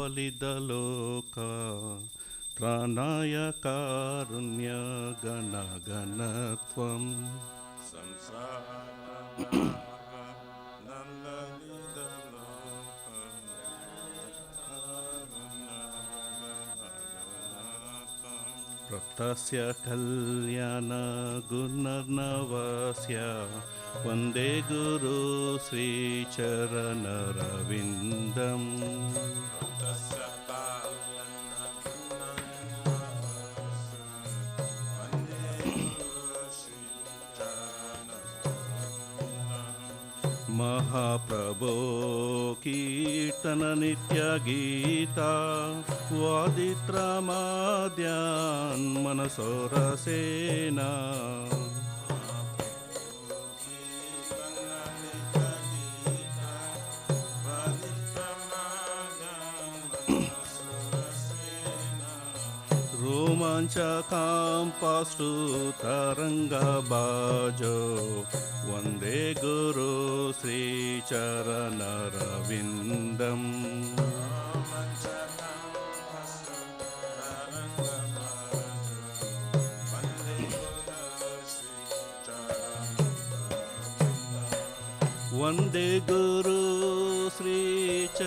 वलिदलोका त्राणाय कारुण्य गणगणत्वम् प्रप्तस्य कल्याण गुणर्नवस्य वन्दे गुरु श्रीचरणरविन्दम् महाप्रभो कीर्तन नित्य गीता वादित्रमाद्यान् मनसो रसेना रोमाञ्चकां पास्तु तरङ्गबाजो वन्दे गुरु श्रीचरणरविन्दम् वन्दे गुरु श्रीचरणरविन्दम्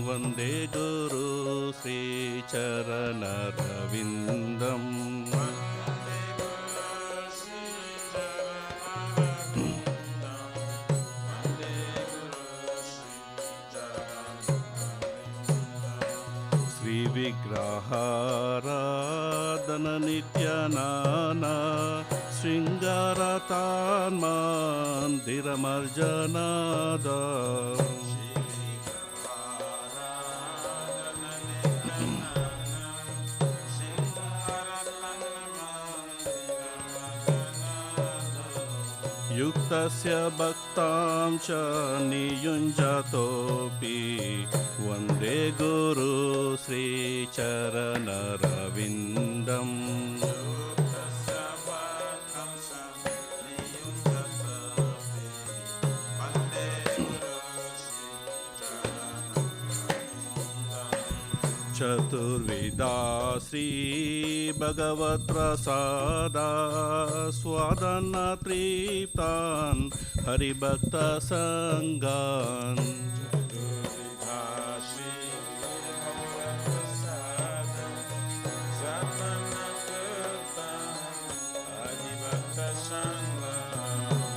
वन्दे गुरु श्रीचरणरविन्दम् श्रीविग्रहाराधन नित्यानाना शृङ्गारतान्मन्दिरमर्जनादा युक्तस्य भक्तां च नियुञ्जतोऽपि वन्दे गुरु श्रीचरणरविन्दम् चतुर्विधा श्री भगवत्प्रसादा स्वादन तृप्तान् हरिभक्तसङ्गान्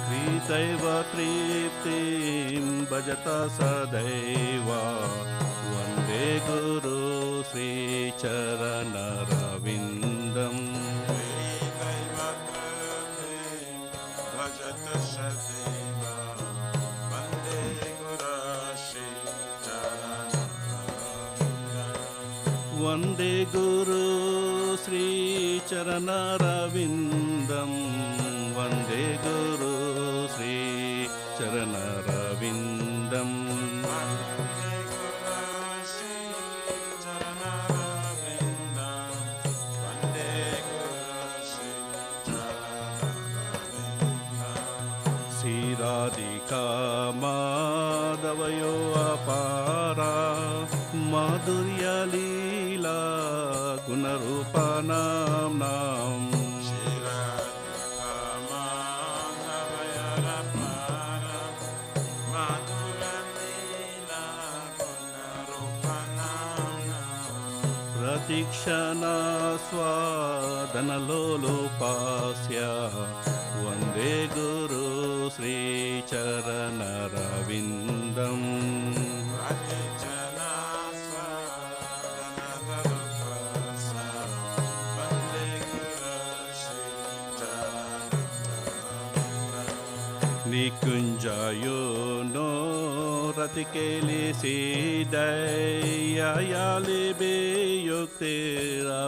कृतैव तृप्तिं भजत सदैव वन्दे गुरु श्रीचरणरविन्दम् वन्दे गुरु श्रीचरणरविन्दम् वन्दे गुरु श्रीचरणरविन्दम् राधिका माधवयो अपारा माधुर्यलीला गुणरूपानां प्रतीक्षणा स्वादनलोलुपास्य वन्दे गुरु श्रीचरणरविन्दम् निकुञ्जयो नो रतिकेलिसिदयालिबे युक्तिरपेक्षणीया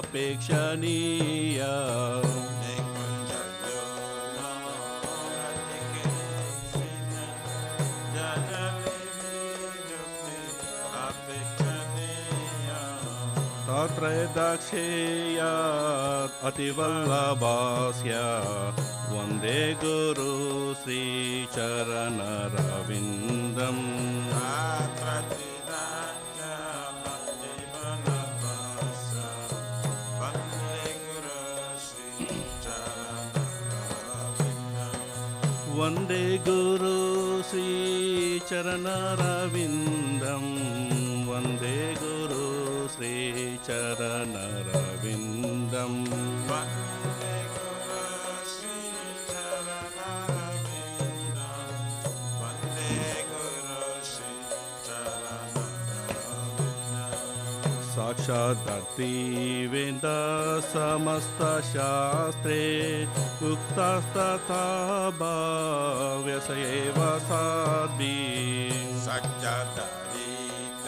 तत्र दाक्षेयात् अतिवल्लभास्य वन्दे गुरु श्रीचरणरविन्दम् वन्दे गुरु श्रीचरणरविन्दं वन्दे गुरु श्रीचरणरविन्दम् साक्षादर्तिवेद समस्तशास्त्रे उक्तस्तथा भाव्यसैव साध्वी साक्षादर्तिवेद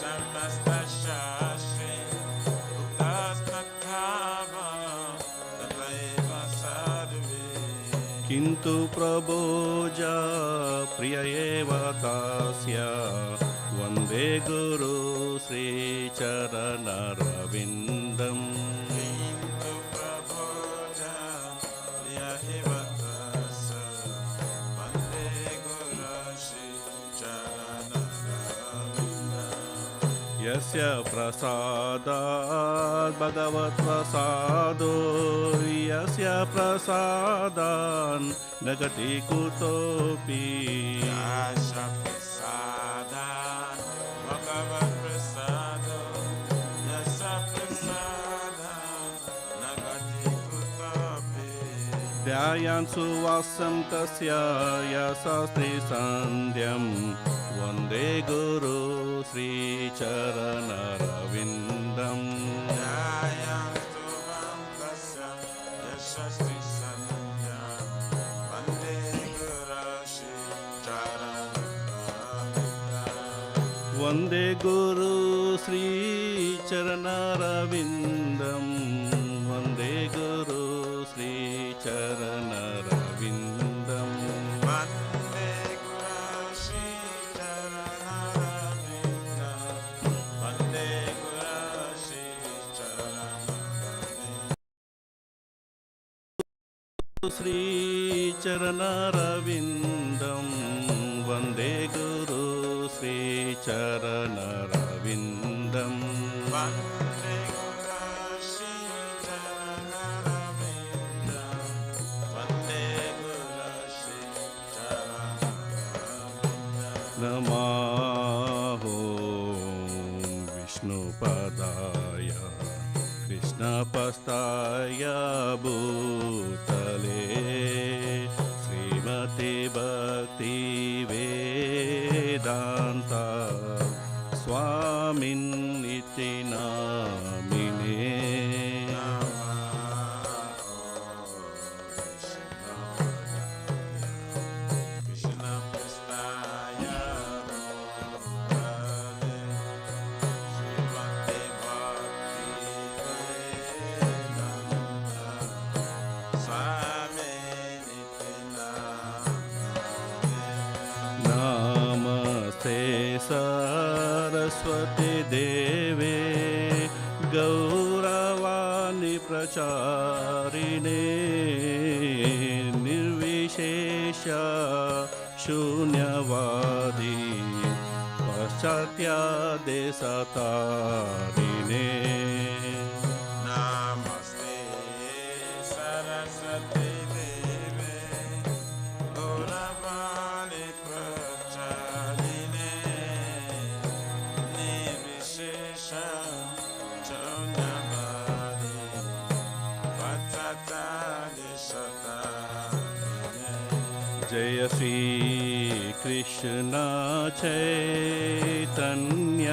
समस्तशास्त्रे उक्तस्तथा भाव्यसैव साध्वी किन्तु प्रभोजा प्रिय एव तस्य वन्दे गुरु श्रीचरणरविन्दम् किन्तु प्रभोजा प्रिय एव तस्य वन्दे गुरु श्रीचरणरविन्दम् यस्य प्रसादात् भगवत्प्रसादो यस्य प्रसादान् न गति कुतोऽपि ध्यायान् सुवासं तस्य यशस्त्रिसन्ध्यं वन्दे गुरु श्रीचरणरविन्दम् ध्यायान् सुवासं तस्य यशस्त्रिसन्ध्यं वन्दे गुरु श्रीचरणरविन्दम् वन्दे गुरु श्रीचरणरविन्दम् वन्दे गुरु श्रीचरणरविन्दम् वन्दे गुरु श्रीचरणरविन्दम् वन्दे गुरु श्रीचरणरविन्दम् वन्दे गुरु श्रीचरणरविन्दम् वन्दे गुरु श्रीचरणरविन्दम् वन्दे गुरु श्रीचरणरविन्दम् नमः विष्णुपदाय कृष्णपस्ताय भूतले श्रीमते भक्तिवेदान्त स्वामिन्निति नामिने सरस्वती देवे गौरवाणी प्रचारिणे निर्विशेष शून्यवादी पाश्चात्यादेशतारिणे नमस्ते सरस्वती देवे गौरवाणी प्रचारिणे निर्विशेष शून्यवादी पाश्चात्यादेशतारिणे जय श्री कृष्ण चैतन्य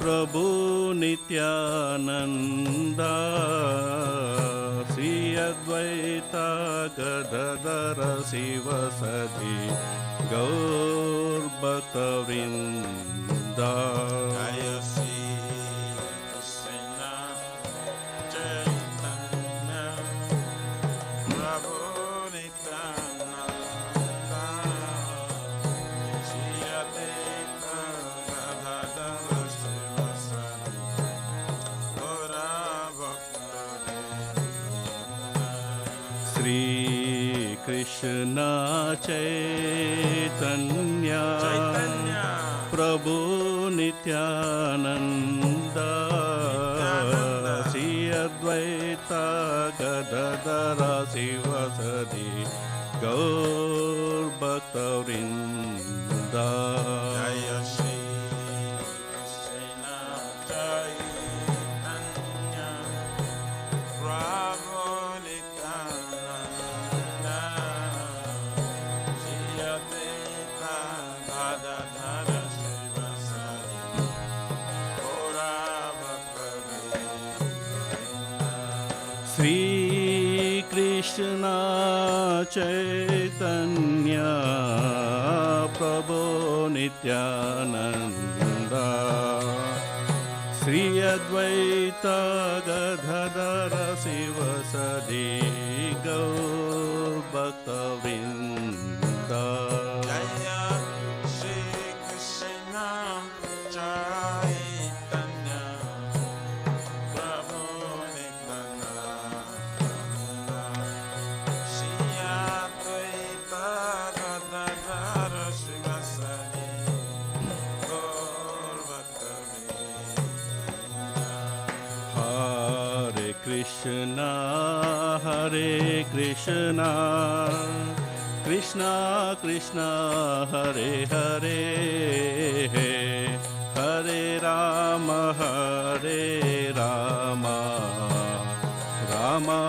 प्रभु नित्यानंद श्री अद्वैत गदाधर शिवसदि गौरभक्तवृंद जय श्री कृष्ण चैतन्य प्रभु नित्यानंद श्री अद्वैत गदाधर शिवसदि गौरभक्तवृंद श्री कृष्ण चैतन्य प्रभु Nityanand Shri Advaita Advaita Gadadara Sivasadi Gaur Bhakta Vrinda. Jaya Shri Krishna Chaitanya Prabhu Nityananda Shri Advaita Gadadhara Sivasadi Gaura Bhakta Vrinda. Sri Krishna Chaitanya Prabhu Nityananda Sri Advaita Gadadhara Sivasadi Gaur Bhakta Vrinda. Jaya Shri Krishna Chaitanya Prabhu Nityananda Shri Advaita Gadadhara Sivasadi Gaur Bhakta Vrinda. Hare Krishna, Hare Krishna, Krishna Krishna, Hare Hare, Hare Rama, Hare Rama, Rama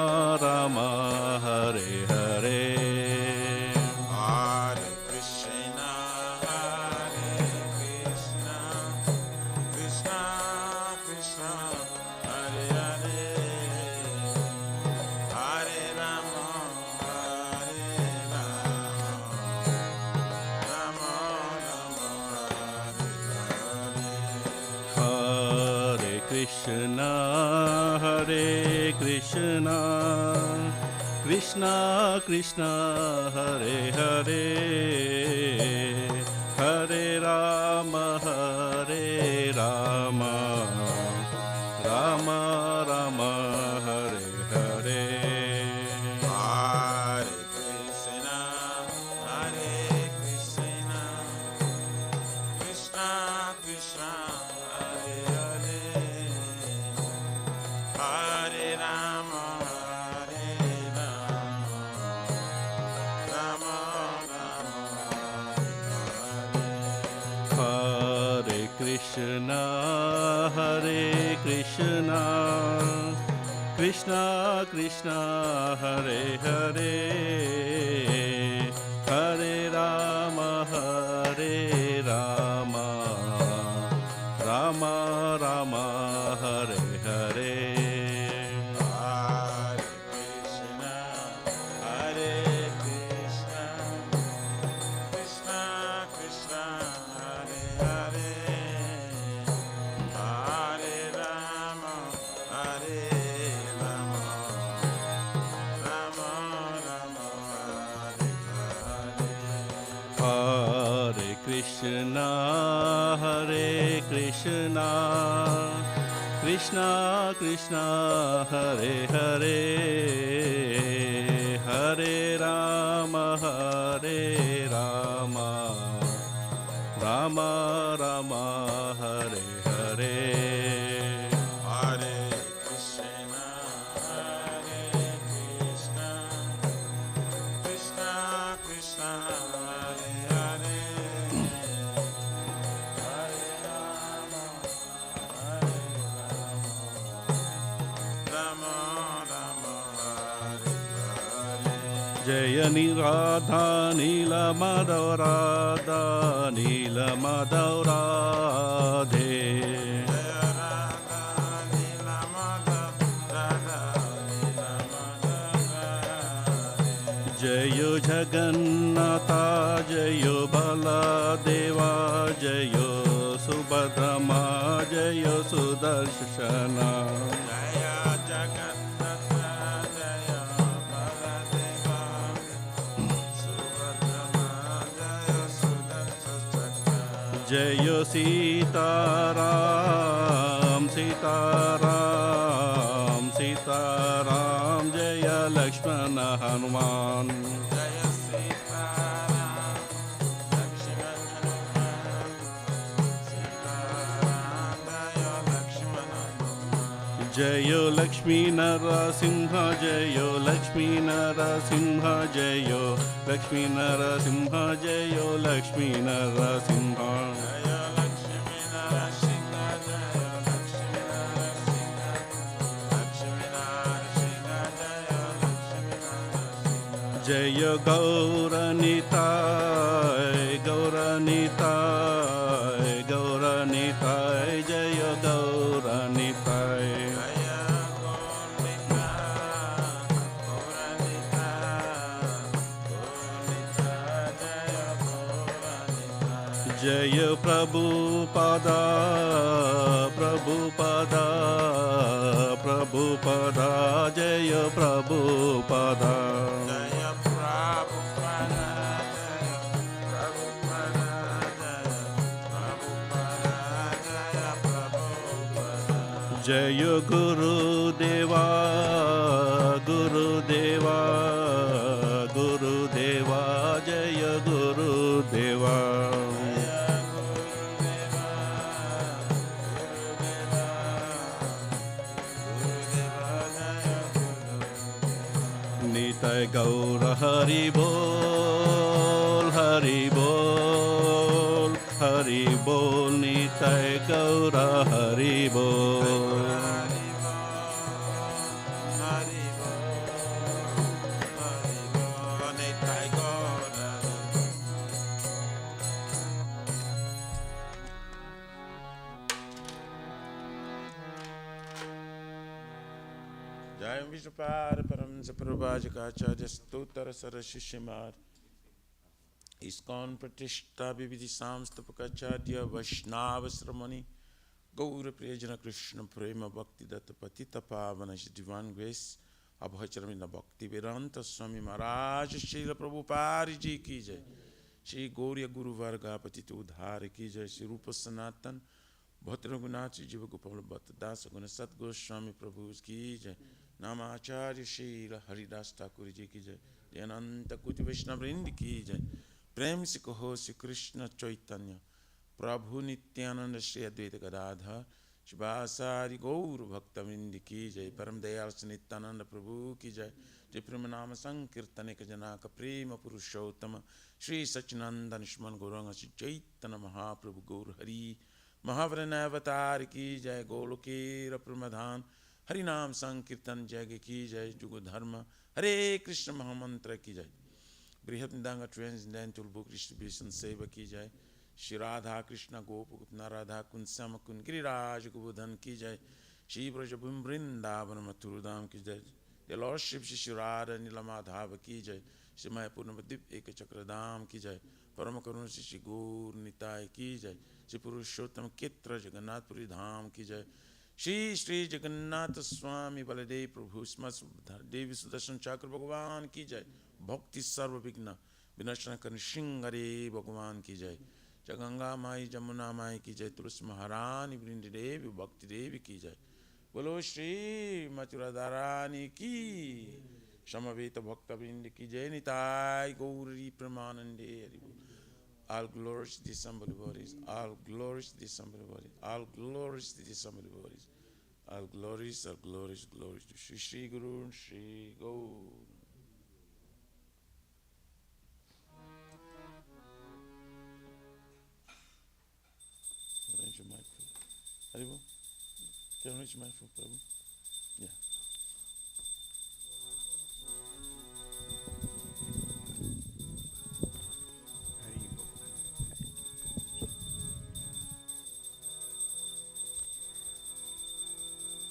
Rama, Hare Hare. Hare Krishna, Hare Krishna, Krishna Krishna, Hare Hare, Hare Rama, Hare Rama, Rama Rama, Hare Hare. Hare Krishna, Hare Krishna, Krishna Krishna, Hare Hare, Hare Rama, Hare Rama, Rama Rama, Hare Hare. Hare Krishna, Hare Krishna, Krishna Krishna, Hare Hare, Hare Rama, Hare Rama, Rama Rama, Hare Hare. Hare Krishna, Hare Krishna, Krishna Krishna, Hare Hare, Hare Rama, Hare Rama, Rama Rama, Hare Hare. Hare Krishna, Hare Krishna, Krishna Krishna, Hare Hare, Hare Rama, Hare Rama, Rama Rama, Hare Hare. Hare Krishna, Hare Krishna, Krishna Krishna, Hare Hare, Hare Rama, Hare Rama, Rama Rama, Hare Hare. Hare Krishna, Hare Krishna, Krishna Krishna, Hare Hare, Hare Rama, Hare Rama, Rama Rama, Hare Hare. Jaya Radha Nila Madhav Radha Nila Madhav Radhe. Jaya Radha Nila Madhav, Radha Nila Madhav Radhe. Jayo Jagannatha Jayo Baladeva Jayo Subhadrama Jayo Sudarshana. Jaya Jagannatha, Jaya Baladeva, Subhadrama, Jaya Sudarshana. Jayo Sitaram Sitaram Sitaram Jaya Lakshmana Hanuman. Jaya Sitaram, Lakshmana Hanuman. Sitaram, Jaya Lakshmana Hanuman. जयो लक्ष्मी नरसिंह जयो लक्ष्मी नरसिंह जयो लक्ष्मी नरसिंह जयो लक्ष्मी नरसिंह जय गौरनिताय गौरनिताय गौरनिताय जय गौरनिताय जय प्रभुपादा प्रभुपादा प्रभुपादा जय प्रभुपादा जय गुरुदेवा गुरुदेवा गुरुदेवा जय गुरुदेवा निताय गौर हरि बोल हरि बोल हरि बोल निताय गौर हरि बोल जय विष्णुपाद परम प्रभाजकाचार्य स्तोत्र सर शिष्यमार इस्कॉन प्रतिष्ठा विविधि सांस्तपकाचार्य वैष्णव श्रमणि गौर प्रियजन कृष्ण प्रेम भक्ति दत्त पतित पावन डिवाइन ग्रेस अभयचरमिन भक्ति वेदांत स्वामी महाराज श्रील प्रभुपाद जी की जय। श्री गौरी गुरु वर्गा पतित उद्धार की जय। श्री रूप सनातन भक्त रघुनाथ जीव गोपाल भक्त दास गुण सत गोस्वामी प्रभु की जय। नामाचार्य श्री हरिदास ठाकुर जी की जय। जय अनंत कोटि वैष्णव वृंद की जय। प्रेम से कहो श्री कृष्ण चैतन्य प्रभु नित्यानंद श्री अद्वैत गदाधर शिवासारि गौर भक्तवृंद की जय। परम दयाल श्री नित्यानंद प्रभु की जय। जय प्रेम नाम संकीर्तन एक जनाक प्रेम पुरुषोत्तम श्री सच्चिदानंद निष्मन गौरंग श्री चैतन्य महाप्रभु गौर हरि महावरणावतार की जय। गोलोकेर प्रमधान हरि नाम संकीर्तन जय की जय। जुग धर्म हरे कृष्ण महामंत्र की जय। बृहद निदांग ट्रांसडेंटल बुक डिस्ट्रीब्यूशन सेवा की जय। श्री राधा कृष्ण गोप राधा कुंज श्याम कुंज गिरिराज गोवर्धन की जय। श्री ब्रज वृंदावन मथुरधाम की जय। द लॉर्डशिप श्री राधा नीलमाधव की जय। श्री मायापुर नवद्वीप एक चक्रधाम की जय। परम करुण श्री गौर निताय की जय। श्री पुरुषोत्तम क्षेत्र जगन्नाथपुरी धाम की जय। श्री श्री जगन्नाथ स्वामी बलदेव प्रभु देवी सुदर्शन चक्र भगवान की जय। भक्ति सर्व विघ्न विनशन कर सिंहरे भगवान की जय। जय गंगा माई जमुना माई की जय। तुलसी महारानी वृंद देवी भक्ति देवी की जय। बोलो श्री मथुरा धारानी की समवेत भक्त वृंद की जय। निताय गौरी प्रेमानंदे हरि बोल। All glories to the somebody bodies. All glories to the somebody bodies. All glories to the somebody bodies. All glories to Shri Shri Guru and Shri Gaur. Arrange your mic for Haribo. Can I arrange your mic for Prabhu? Yeah.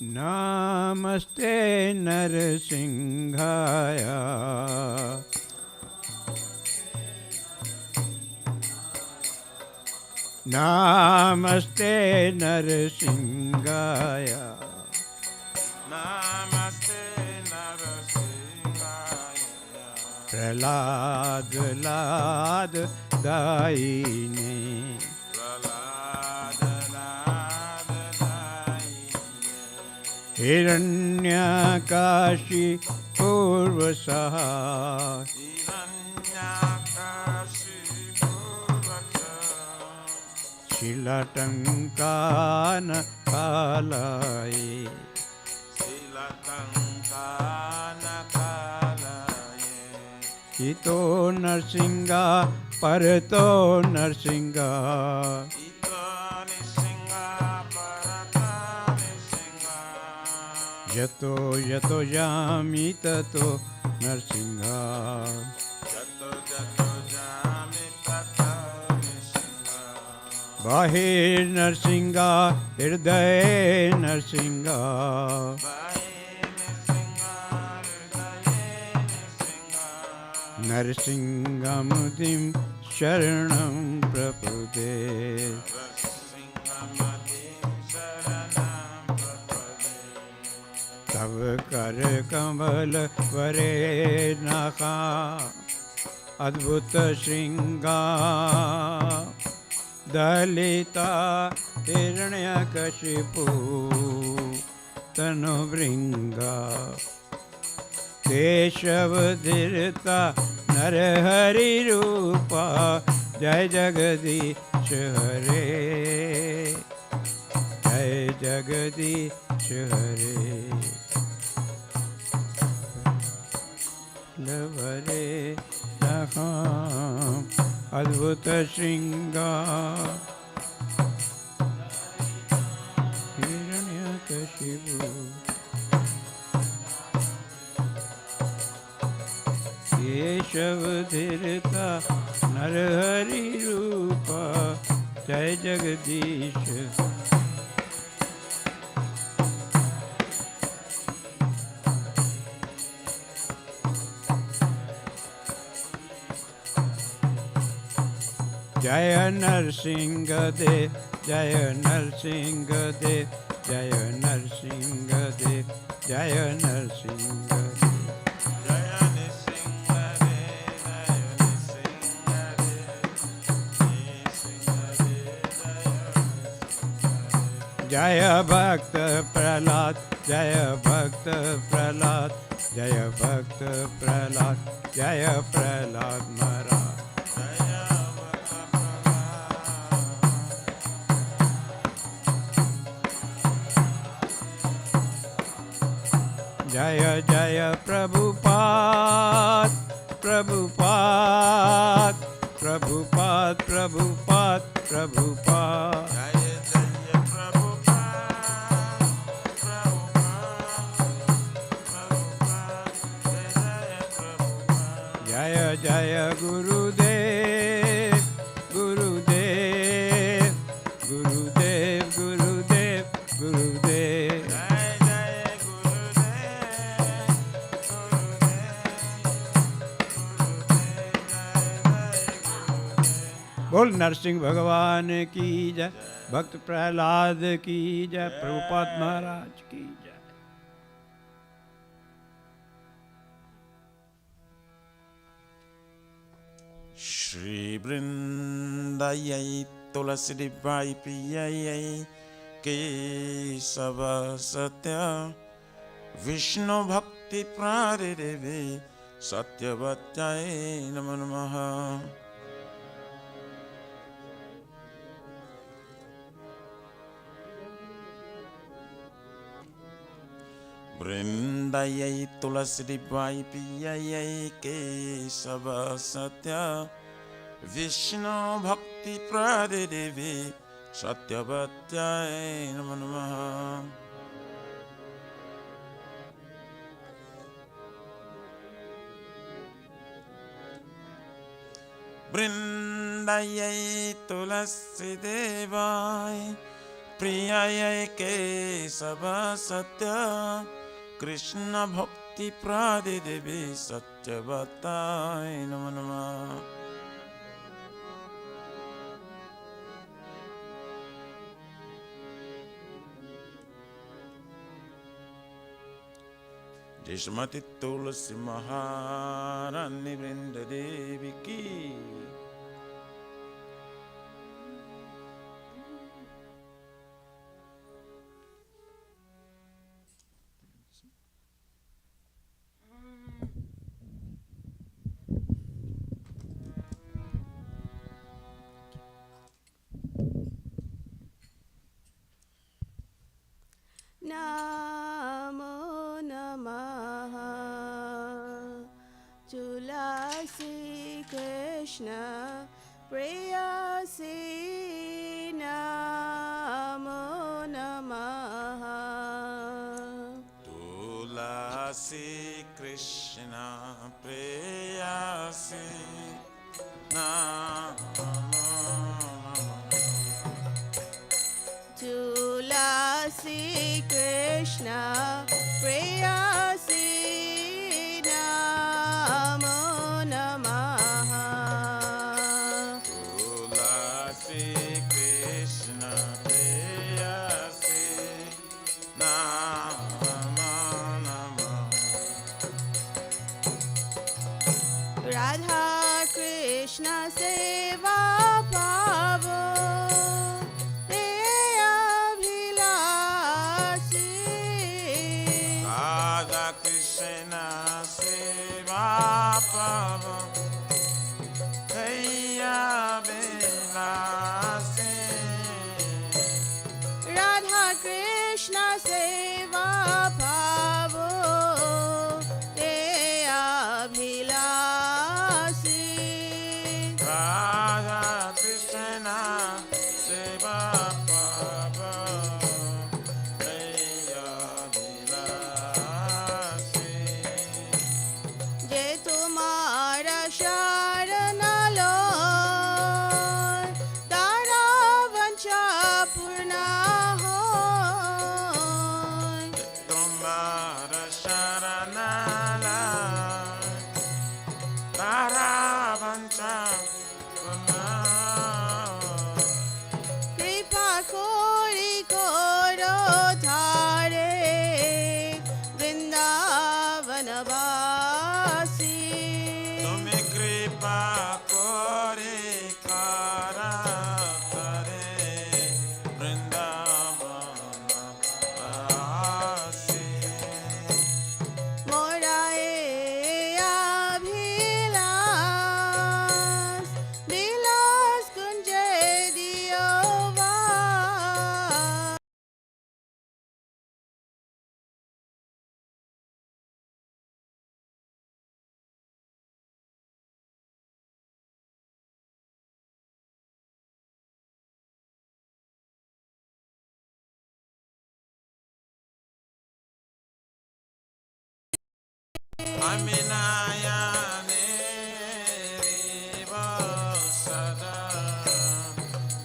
नमस्ते नरसिंहाय नमस्ते नरसिंहाय Namaste Narasingaya. Prahlad लाद दायिनी हिरण्यकाशी पूर्वसः शिलटङ्कान कालाय ito Narsinga Parato Narsinga Yato Yato Yami Tato Narsinga Bahir Narsinga Hriday Narsinga Narsingamudim Sharanam Prapude Tav Kar Kamal Vare Nakha Adbhuta Shringa Dalita Hiranyakashipu Tanu Bringa Keshav Dhirta Narhari Rupa Jai Jagadish Hare Jai Jagadish Hare Lavare Naham Adbhuta Shringa Hiranyakashipu Keshav Dhirta Narhari Rupa Jai Jagadish Jaya Narsingha Dev Jaya Narsingha Dev Jaya Narsingha Dev Jaya Narsingha Dev Jaya Bhakta Prahlad Jaya Bhakta Prahlad Jaya Bhakta Prahlad Jaya Prahlad Maharaj Jaya Jaya Prabhupada Prabhupada Prabhupada Prabhupada Prabhupada Jaya Jaya Gurudev Gurudev Gurudev Gurudev Gurudev बोल नरसिंह भगवान की जय भक्त प्रहलाद की जय प्रभुपाद महाराज की जय Shri Vrindayai Tulasi Devai Priyayai Kesava Satya Vishnu Bhakti Pradeve Satyavatyai Namo Namaha Vrindayai Tulasi Devai Priyayai Kesava Satya Vishnu Bhakti Pradeve Satyavatyai Namo Namaha Vrindayai Tulasi Devai Priyayai Kesava Satya Krishna Bhakti Pradeve Satyavatyai Namo Namaha Jai Srimati Tulasi Maharani Vrinda Devi Ki Namo Krishna Preyasi Namo Namaha. Tulasi Krishna Preyasi Namo Tulasi Krishna Preyasi Namo Namaha. Tulasi Krishna Preyasi Namo Radha Krishna Seva Pavo Abhilasi. Radha Krishna Seva Pavo Jaya Vilasi. Radha Krishna Seva Pavo Te Abhilasi. Radha Krishna Seva Pavo Jaya Vilasi. Je tumhara sharan Lord, tara vancha purna hoy. Tumhara sharanala Tara vancha Kripa kori koro thare Vrindavanavasi. Tumi kripa kore kara tare Vrindavanavasi. Morae abhilas Dilas kunje diova. Aminayane Riva Sada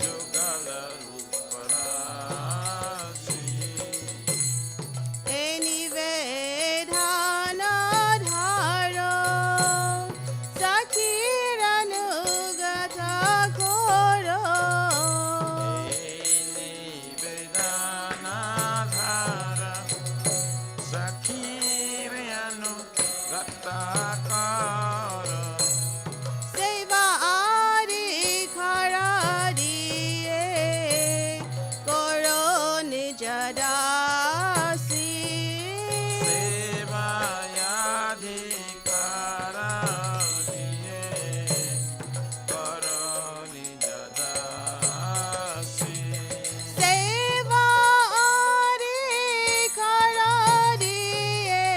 Yugala Ruparasi. Nivedhana dharo Sakiranugata koro. Nivedana dhara Sakhiriyanu Gatakara. Seva ari khara diye koro nijadasi. Sevayadhikara diye karani jadasi. Seva ari khara diye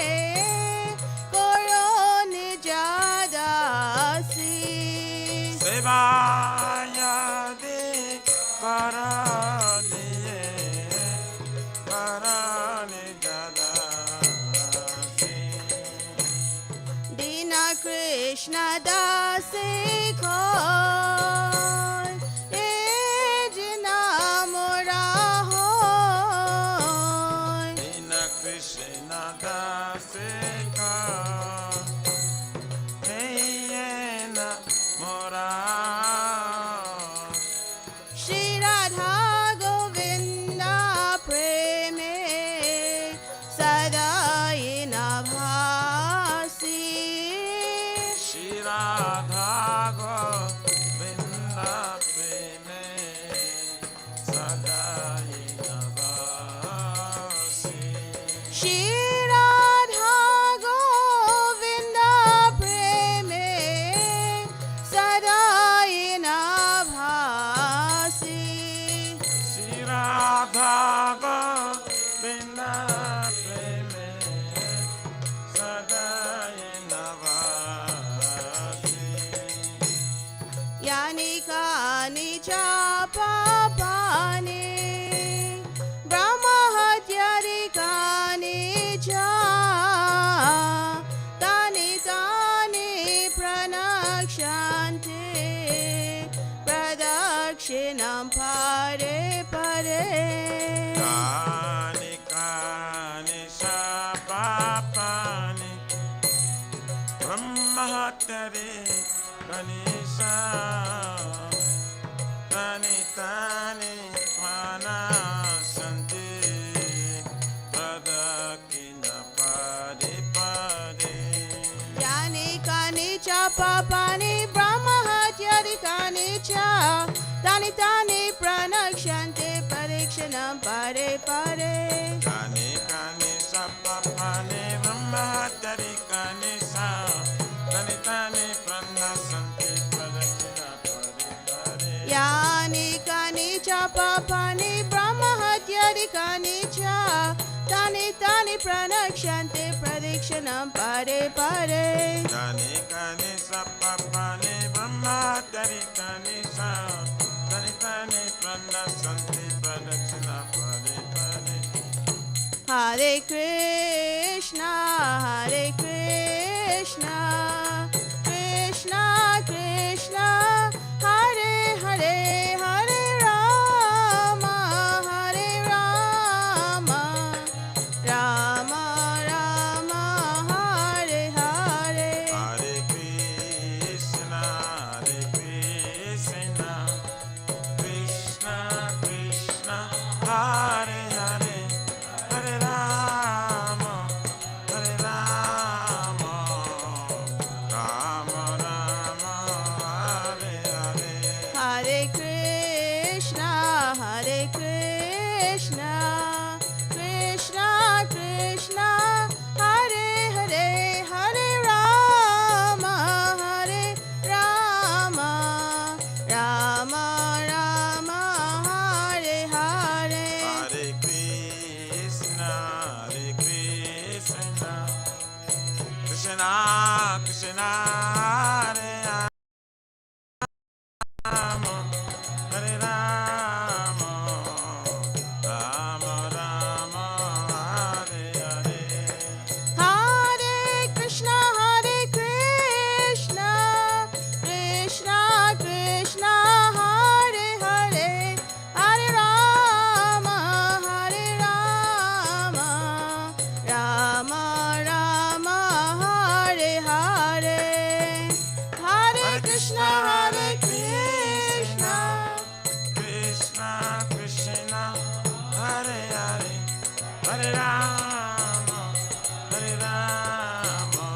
koro nijadasi. Sevayadhikara diye karani jadasi. Dina Krishna dasi khoi Ejna mora hoy. Dina Krishna dasika Heyena mora. Shri Radha Govinda preme sadai nabhasi. Shri Radha Govinda यानि कानि च पापानि ब्रह्महत्यादिकानि च तानि तानि प्रणक्ष्यन्ते प्रदक्षिणां परे परे कानि कानि च पापानि ब्रह्महत्यादिकानि च तानि तानि प्रणक्ष्यन्ते प्रदक्षिणां परे परे यानि कानि च पापानि ब्रह्महत्यादिकानि च तानि तानि प्रणक्ष्यन्ते प्रदक्षिणां परे परे कानि कानि च पापानि ब्रह्महत्यादिकानि च तानि तानि प्रणक्ष्यन्ते प्रदक्षिणां परे परे यानि कानि च पापानि ब्रह्महत्यादिकानि च तानि तानि प्रणक्ष्यन्ते प्रदक्षिणां परे परे कानि कानि च पापानि ब्रह्महत्यादिकानि च तानि तानि प्रणक्ष्यन्ते प्रदक्षिणां परे परे Hare Krishna Krishna Krishna Hare Hare Hare Rama Rama Rama Hare Hare Hare Krishna Krishna Krishna Hare Hare Hare Rama Rama Rama Hare Hare Hare Krishna Krishna Krishna Hare Hare Hare Rama Rama Rama Hare Hare Hare Krishna Krishna Krishna Hare Rama Hare Rama Rama Hare Hare Hare Krishna Krishna Krishna Hare Hare Hare Rama Rama Hare Hare Hare Krishna Krishna Krishna Krishna Hare Hare Hare Rama Rama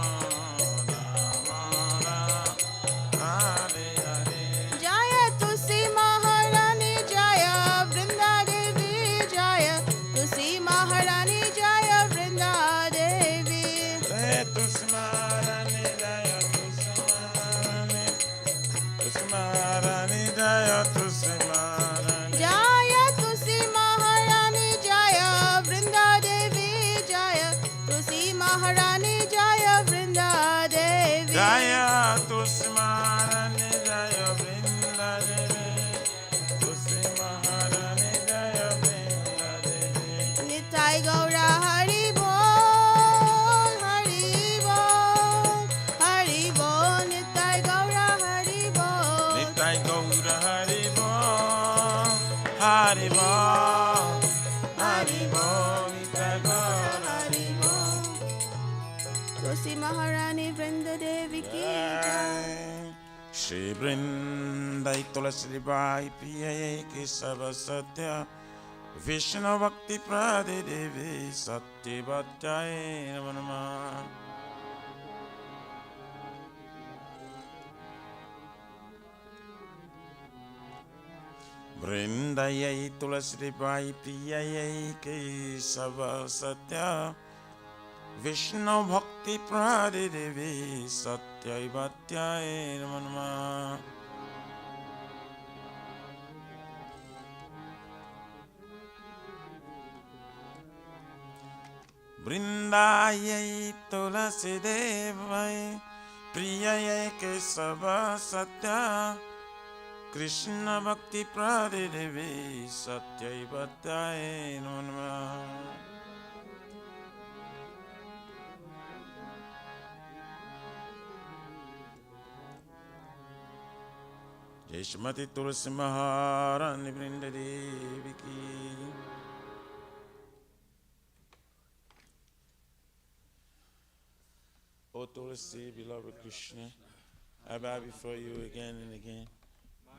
Hare Hare Jaya Tulsi Maharani Jaya Vrinda Devi Jaya Tulsi Maharani Jaya Vrinda Devi Jaya Tulsi Maharani Jaya Tulsi Maharani Jaya Tulsi Maharani Jaya Tulsi Maharani Jaya Vrinda Devi Jaya Tulsi Maharani Jaya Vrinda Devi Jaya Tulsi Maharani Jaya Vrinda Devi Tulsi Maharani Jaya Vrinda Devi Nitai Gaura Hari Bol Hari Bol Nitai Gaura Hari Bol Nitai Gaura Hari Bol Hari Bol Hari Bol Nitai Gaura Hari Bol Tulsi Maharani Vrinda Devi ki jai. Shri Vrindai Tulasi Bai Piye Ki Sarva Satya Vishnu Bhakti Prade Devi Satya Bhattaya Namo Namah Vrindayai Tulasi Bai Piye Ki Sarva Satya Vishnu Bhakti Prade Devi Satya Bhattaya Namo Namah Vrindayai Tulasi Devai Priyayai Kesava Satya Krishna Bhakti Pradidevi Satyaivatyaye Namaha. Jai Shrimati Tulsi Maharani Vrinda Devi Ki. O Tulsi, beloved Krishna, I bow before you again and again.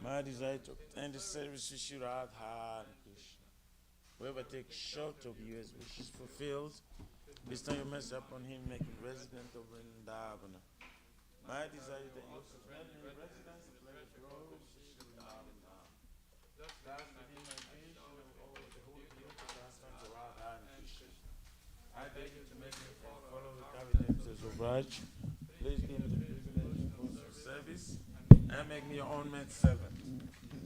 My desire to obtain the service of Shri Radha and Krishna. Whoever takes short of you as wishes fulfilled, bestow your mercy upon him, make him resident of Vrindavana. My desire is that you also grant me residence of pleasure grows to Shri Radha. Thus within my vision of all the whole beauty transferred to Radha and Krishna. I beg you to make me follow the cabinets of Raj. Please give me the privilege of service and make me your own man servant.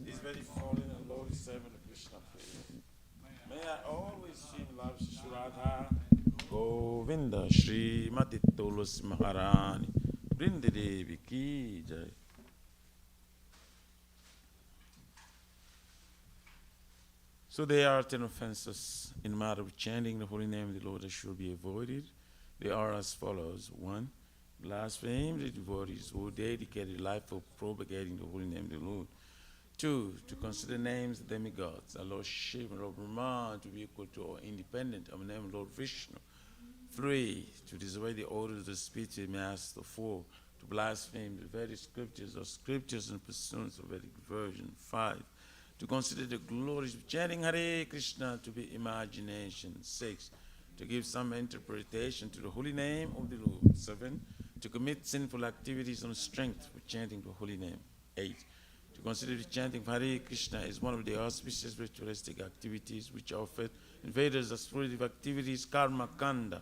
This very fallen and lowly servant of Krishna, please. May I always sing love Shri Radha, Govinda, Shri Mati Tulsi Maharani, Vrinda Devi Ki Jai. So there are 10 offenses in the matter of chanting the holy name of the Lord that should be avoided. They are as follows. 1. Blaspheme the devotees who dedicated life for propagating the holy name of the Lord. 2. To consider names of demigods, our Lord Shiva, Lord Brahma, to be equal to or independent of the name of Lord Vishnu. 3. To disobey the orders of the spiritual master. 4. To blaspheme the Vedic scriptures or scriptures in pursuance of Vedic version. 5. To consider the glories of chanting Hare Krishna to be imagination. 6. To give some interpretation to the holy name of the Lord. 7. To commit sinful activities on strength for chanting the holy name. 8. To consider the chanting of Hare Krishna as one of the auspicious ritualistic activities which are offered in Vedas as fruitive activities, karma kanda.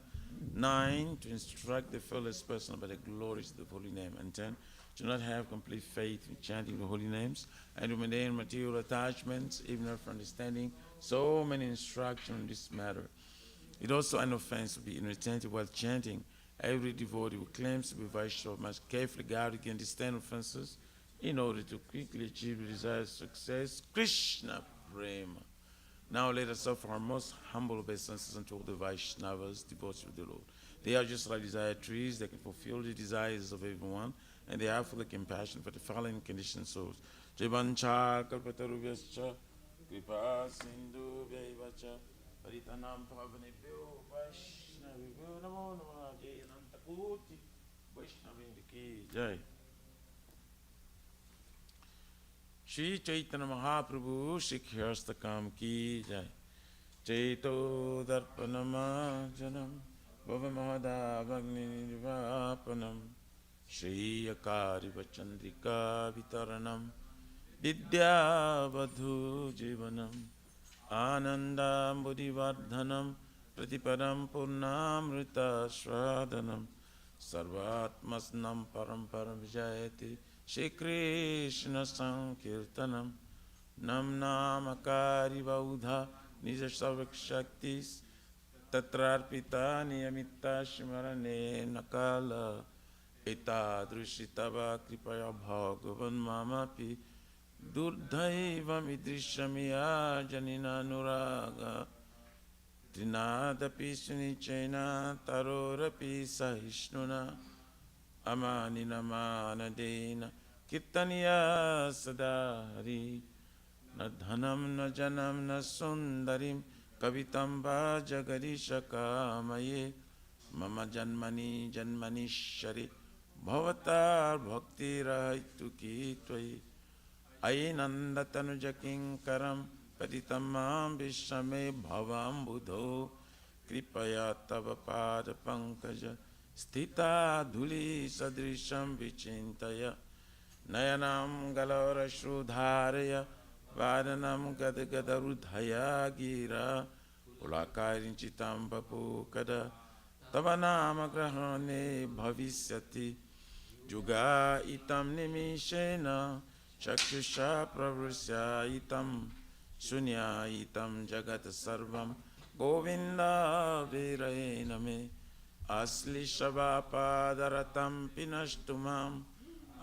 9. To instruct the fearless person about the glories of the holy name. And 10. To not have complete faith in chanting the holy names and to maintain material attachments, even after understanding so many instructions in this matter. It also an offense to be inattentive while chanting. Every devotee who claims to be Vaishnava must carefully guard against these 10 offenses in order to quickly achieve the desired success. Krishna Prema. Now let us offer our most humble obeisances unto all the Vaishnavas, devotees of the Lord. They are just like desired trees that can fulfill the desires of everyone, and they have full of compassion for the fallen conditioned souls. Jivancha kalpatarubhyascha kripa sindhu vyaivacha paritanam pavanebhyo vaishnavibhyo namo namaha jayananta koti vaishnavindi ki jai. Shri Chaitanya Mahaprabhu Shikhastakam ki jai. Chaito darpanama janam bhavamahadavagni nivapanam Shri Akari Vachandrika Vitaranam Vidyavadhu Jivanam Anandam Buddhivardhanam Pratipadam Purnamrita Shradanam Sarvatmasnam Paramparam Vijayati Shri Krishna Sankirtanam Nam Namakari Vaudha Nija Savak Shaktis Tatrarpita Niyamita Shimarane Nakala Etadrushitava kripaya bhagavan mamapi durdhaivam idrishamya janina nuraga trinadapi sunichaina tarorapi sahishnuna amanina manadena kirtaniya sadari na dhanam na janam na sundarim kavitam vajagarishakamaye mama janmani janmanishari Bhavatar bhakti rahaitu ki tvai Ainandatanu jakinkaram patitamam vishame bhavam buddho Kripaya tava pada pankaja Sthita dhuli sadrisham vichintaya Nayanam galara shrudharaya Vadanam gadagadharudhaya gira Ulakarinchitam papukada Tava nama grahane bhavisyati Juga itam nimishena Chakshusha pravrasya itam Sunya itam jagat sarvam Govinda virayena me Asli shabha padaratam pinashtumam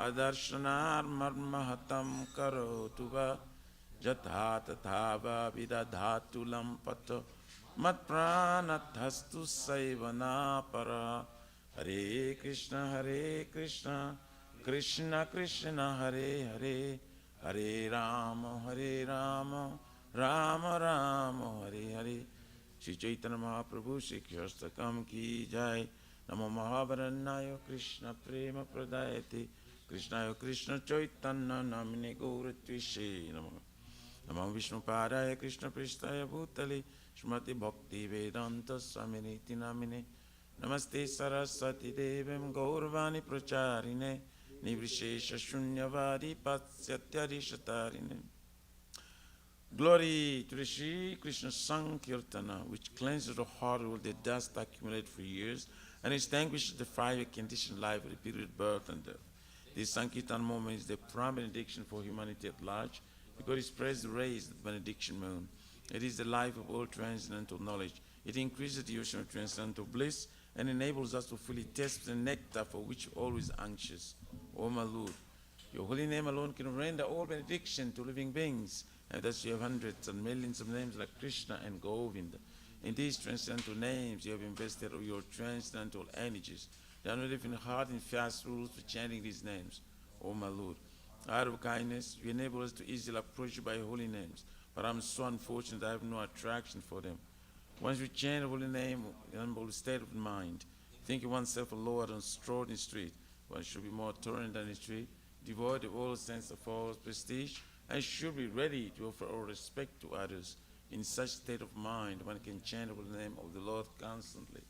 adarshanamarmahatam karotu va jatha tatha va vidadhatu lampato mat pranathastu saivana para. Hare Krishna, Krishna Krishna, Hare Hare, Hare Rama, Rama Rama, Hare Hare. Shri Chaitanya Mahaprabhu, Shri Krishna ki jai. Namo Mahavarannaya Krishna Prema Pradayate. Krishna Krishna Chaitanya Namine Gauratvishe Namo. Namo Vishnu Padaya Krishna Pristaya Bhutale. Shrimati Bhakti Vedanta Swaminiti Namine. Namaste Saraswati Devam Gaurvani Pracharine Nivrishesha Shunyavadi Patsatyari Shatarine. Glory to the Shri Krishna Sankirtana, which cleanses the heart of the dust accumulated for years and extinguishes the fire conditioned life of the period of birth and death. This Sankirtan moment is the prime benediction for humanity at large because it spreads the rays of the benediction moon. It is the life of all transcendental knowledge. It increases the ocean of transcendental bliss and enables us to fully taste the nectar for which we're always anxious. O my Lord, your holy name alone can render all benediction to living beings. And thus you have hundreds and millions of names like Krishna and Govinda. In these transcendental names, you have invested all your transcendental energies. There are no different hard and fast rules for chanting these names. O my Lord, out of kindness, you enable us to easily approach you by your holy names. But I'm so unfortunate I have no attraction for them. Once we chant the holy name in an humble state of mind, thinking oneself a lord and strolling in the street, one should be more tolerant than the street, devoid of all sense of false prestige, and should be ready to offer all respect to others. In such state of mind, one can chant the holy name of the Lord constantly.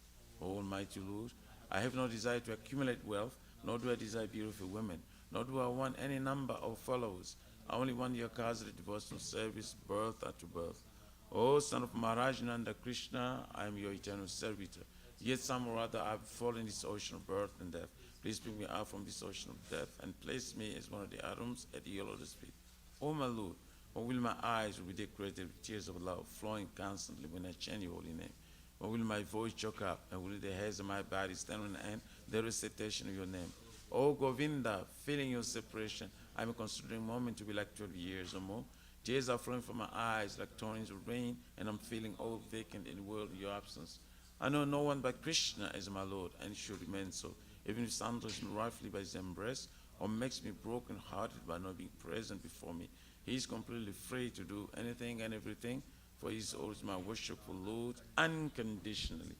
O Almighty Lord, I have no desire to accumulate wealth, nor do I desire beautiful women, nor do I want any number of followers. I only want your cause of devotional service, birth after birth. O son of Maharaj Nanda Krishna, I am your eternal servitor. Yet some or other I have fallen in this ocean of birth and death. Please bring me out from this ocean of death and place me as one of the atoms at the Lotus feet. O my Lord, or will my eyes be decorated with tears of love flowing constantly when I chant your holy name? Or will my voice choke up and will the hairs of my body stand on end the recitation of your name? O Govinda, feeling your separation, I am considering moment to be like 12 years or more. Tears are flowing from my eyes like torrents of rain, and I'm feeling all vacant in the world of your absence. I know no one but Krishna as my Lord, and should remain so, even if sandals me rightfully by his embrace, or makes me broken-hearted by not being present before me. He is completely free to do anything and everything, for he is always my worshipful Lord, unconditionally.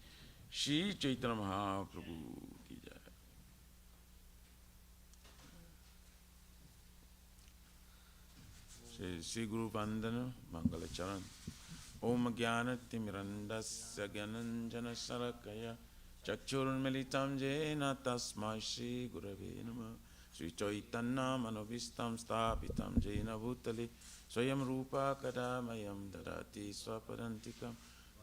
Shri Chaitanya Mahaprabhu ki jai. Shri Guru Vandana Mangala Charan. Om Jnana Timirandasya Gyananjana Sarakaya Chakchurunmilitam Jena Tasmai Shri Gurave Namah. Shri Chaitanya Manovistam Stapitam Jena Bhutale Swayam Rupa Kadamayam Dadati Swapadantikam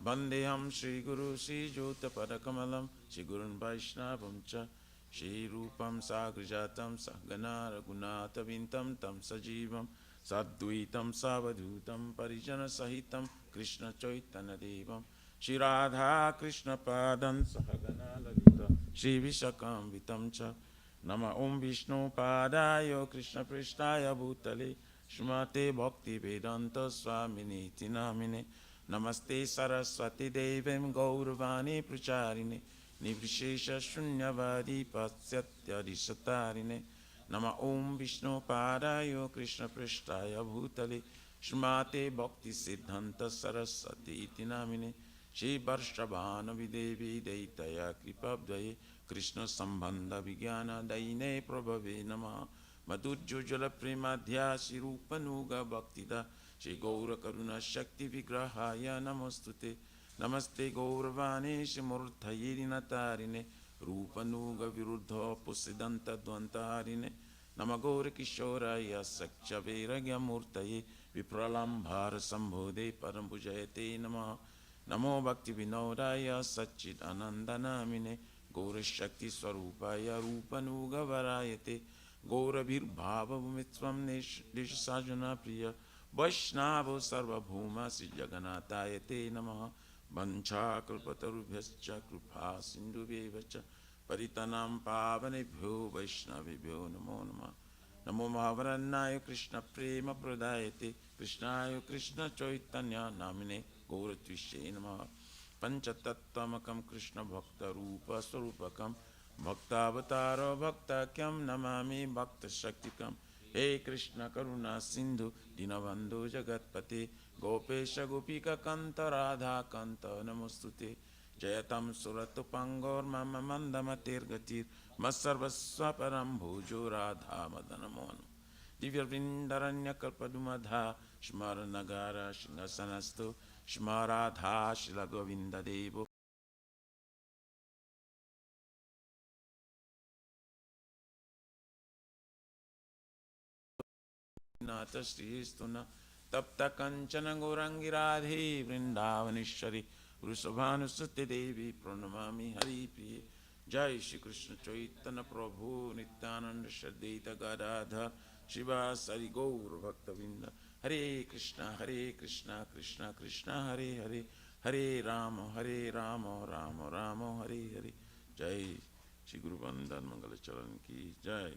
Bandeham Shri Guru Shri Jota Padakamalam Shri Gurun Vaishnavam Cha Shri Rupam Sagrijatam Sahgana Raghunatha Vintam Tam Sajivam Sadduitam Savadhutam Parijana Sahitam Krishna Chaitanya Devam Shri Radha Krishna Padan Sahagana Lalita Shri Vishakam Vitam Cha Nama Om Vishnu Padaya Krishna Prishtaya Bhutale Shrimate Bhakti Vedanta Swamini Namine Namaste Saraswati Devam Gauravani Pracharine Nivrishesha Shunyavadi Patsatyadi Satarine Nama Om Vishnu Padaya Krishna Prishtaya Bhutale Shrimate Bhakti Siddhanta Saraswati Iti Namine Shri Varshabhana Videvi Deitaya Kripabdaye Krishna Sambandha Vijnana Daine Prabhave Nama Madhujjala Premadhya Shri Rupanuga Bhaktida Shri Gaura Karuna Shakti Vigrahaya Namostute Namaste Gauravane Shri Murthayiri Natarine Rupanuga Viruddha Pusidanta Dvantarine Namagore Kishoraya Sakcha Vairagya Murtaye Vipralambhara Sambhode Parambujayate Nama Namo Bhakti Vinodaya Satchit Anandanamine Gaura Shakti Swarupaya Rupanuga Varayate Gaura Virbhava Bhumitvam Deshasajana Priya Vaishnava Sarva Bhuma Sri Jaganatayate Namaha Vancha Kalpatarubhyascha Krupa Sindhubhyevacha Paritanam pavanebhyo Vaishnavibhyo namo namah. Namo Mahavaranaaya Krishna Prema Pradayate Krishnaya Krishna Chaitanya Namine Gauratvishe Namaha. Panchatattvamakam Krishna Bhakta Rupa Swarupakam Bhaktavatara Bhaktakyam Namami Bhakta Shaktikam. He Krishna Karuna Sindhu Dinabandhu Jagatpate Gopesha Gopika Kanta Radha Kanta Namostute Jayatam Suratupangor Mama Mandamatir Gatir Masarvaswa Param Bhujo Radha Madanamon Divya Vrindaranya Kalpadumadha Shmaranagara Shingasanastu Shmaradha Shilagovinda Devo Nata Sristuna Tapta Kanchana Gorangi Radhe Vrindavanishari Rusabhanusuti Devi Pranamami Hari Priye Jai Shri Krishna Chaitanya Prabhu Nityananda Shadeta Gadadha Shiva Sari Gaur Bhaktavinda Hare Krishna Krishna Krishna Hare Hare Hare Rama Rama Rama Hare Hare Jai Shri Guru Vandan Mangala Charan Ki Jai.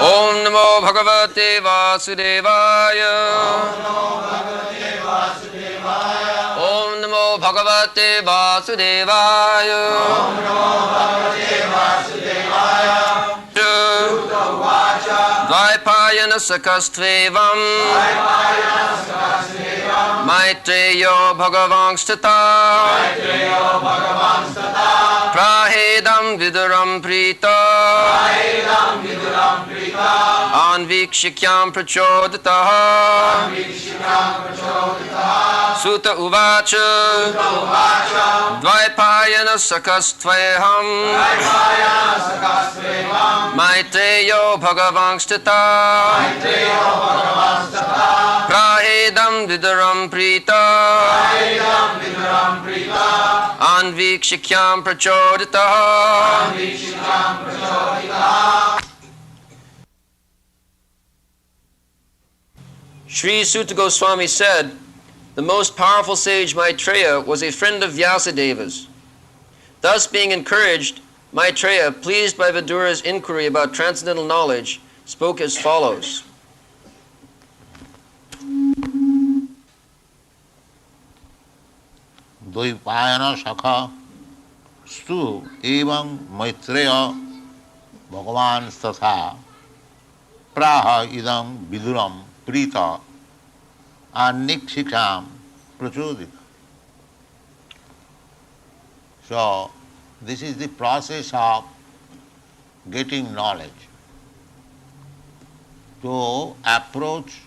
Om Namo Bhagavate Vasudevaya. Om Namo Bhagavate Vasudevaya. Dvaipayana Sakastvevam Maitreyo Bhagavangshtata Prahedam Viduram Prita Anvikshikyam Prachodataha Sutta Uvacha Dvaipayana Sakastveham Maitreyo Bhagavangshtata Prahedam Viduram Prita Anvikshikyam Prachodataha. Sri Sutta Goswami said, the most powerful sage Maitreya was a friend of Vyasadeva's. Thus being encouraged, Maitreya, pleased by Vidura's inquiry about transcendental knowledge, spoke as follows. Dvaipayana Shakha Stu Evam Maitreya Bhagavan Statha Praha Idam Viduram Prita Anikshikam Prachodita. So, this is the process of getting knowledge. To approach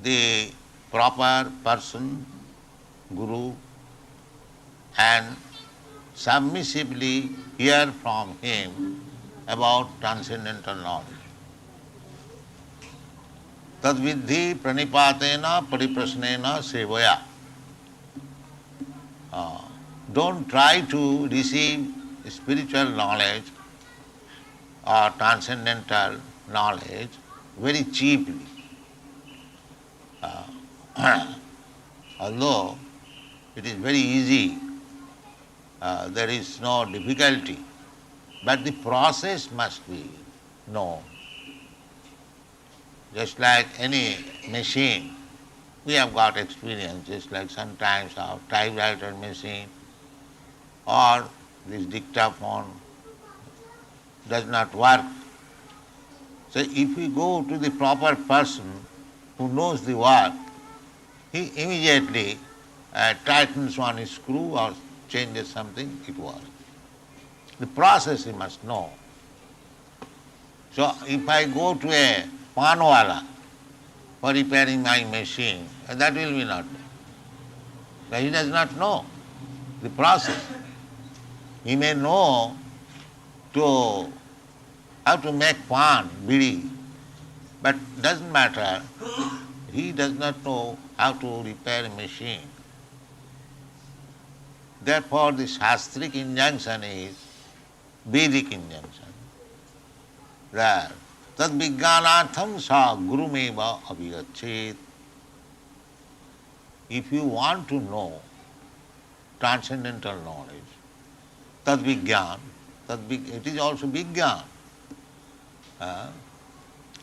the proper person, Guru, and submissively hear from him about transcendental knowledge. Tadvidhi pranipatena pariprasnena sevaya. Don't try to receive spiritual knowledge or transcendental knowledge very cheaply. Although it is very easy, there is no difficulty, but the process must be known. Just like any machine, we have got experience, just like sometimes our typewriter machine or this dictaphone does not work. So if we go to the proper person who knows the work, he immediately tightens one screw or changes something, it works. The process he must know. So if I go to a panwala for repairing my machine, that will be not. But he does not know the process. He may know how to make pan, bidi, but doesn't matter. He does not know how to repair a machine. Therefore, the Shastric injunction is Vedic injunction. That tad vijnanatham sa gurumeva abhigachet. If you want to know transcendental knowledge, tad vijnan, it is also vijnan.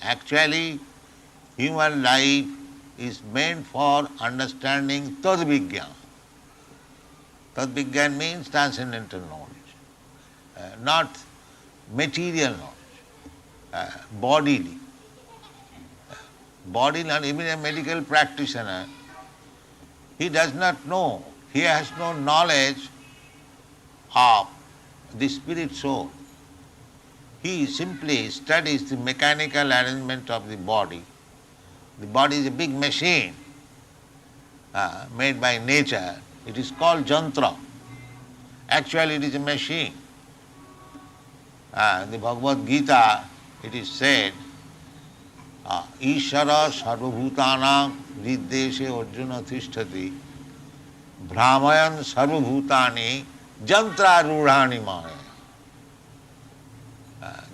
Actually, human life is meant for understanding tad vijnan. Tad vijnan means transcendental knowledge, not material knowledge, bodily. Bodily, and even a medical practitioner, he does not know, he has no knowledge of the spirit soul. He simply studies the mechanical arrangement of the body. The body is a big machine made by nature. It is called jantra. Actually, it is a machine. In the Bhagavad Gita, it is said, Ishara sarvabhutanam viddeshe arjuna tishtati brahmayan sarvabhutani jantra rudhani maya.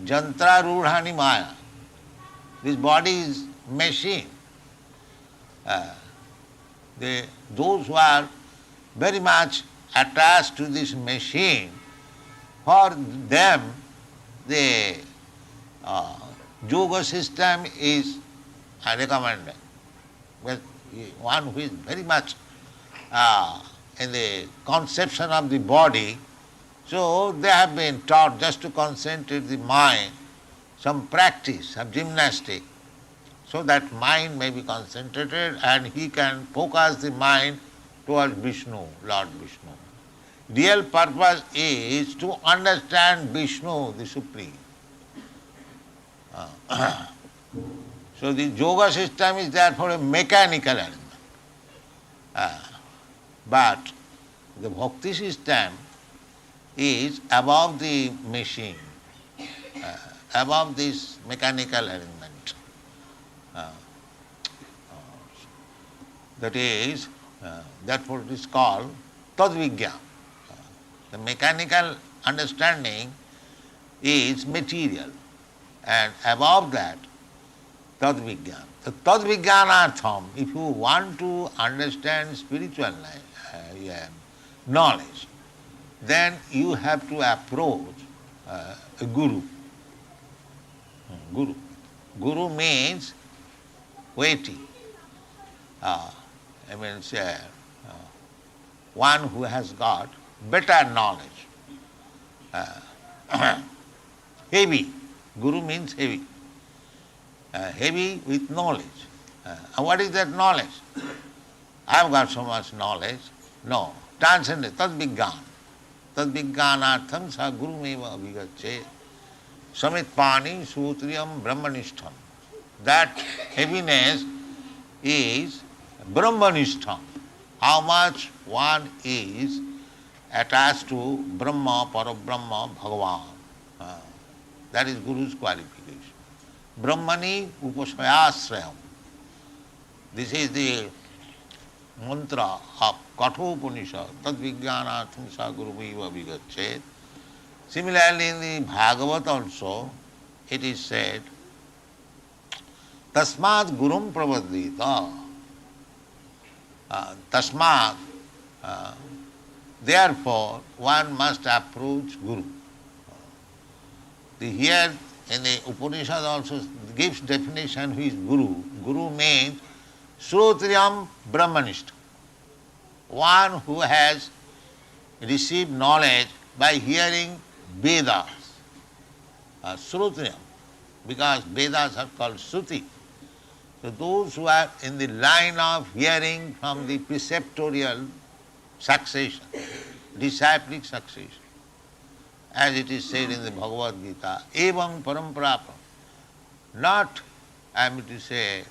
Jantra rudhani maya. This body is machine. Those who are very much attached to this machine, for them the yoga system is recommended. Well, one who is very much in the conception of the body, so they have been taught just to concentrate the mind, some practice of gymnastic, so that mind may be concentrated and he can focus the mind towards Vishnu, Lord Vishnu. Real purpose is to understand Vishnu, the Supreme. So the yoga system is therefore a mechanical element. But the bhakti system is above the machine, above this mechanical arrangement. That is, therefore it is called tadvijnan. The mechanical understanding is material, and above that, tadvijnan. The tadvijnanartham, if you want to understand spiritual knowledge, then you have to approach a guru. Guru means weighty. One who has got better knowledge. Heavy. Guru means heavy. Heavy with knowledge. And what is that knowledge? I have got so much knowledge. No. Transcendent. Tad vijnan. Tad vijnanartham sa gurumeva abhigacche. Samit pani sutriyam brahmanishtham. That heaviness is brahmanishtham. How much one is attached to Brahma, Parabrahma, Bhagavan. That is Guru's qualification. Brahmani upasayasrayam. This is the mantra of Kathopanishad. Tad vijnanartham sa gurumeva abhigachet. Similarly, in the Bhagavad also, it is said, Tasmat gurum pravadita. Tasmat, therefore, one must approach Guru. Here in the Upanishad also gives definition who is Guru. Guru means Srotriyam Brahmanishta. One who has received knowledge by hearing Vedas. Srotriyam, because Vedas are called Shruti. So those who are in the line of hearing from the preceptorial succession, disciplic succession, as it is said in the Bhagavad Gita, evam paramparapam. Not, I am to say,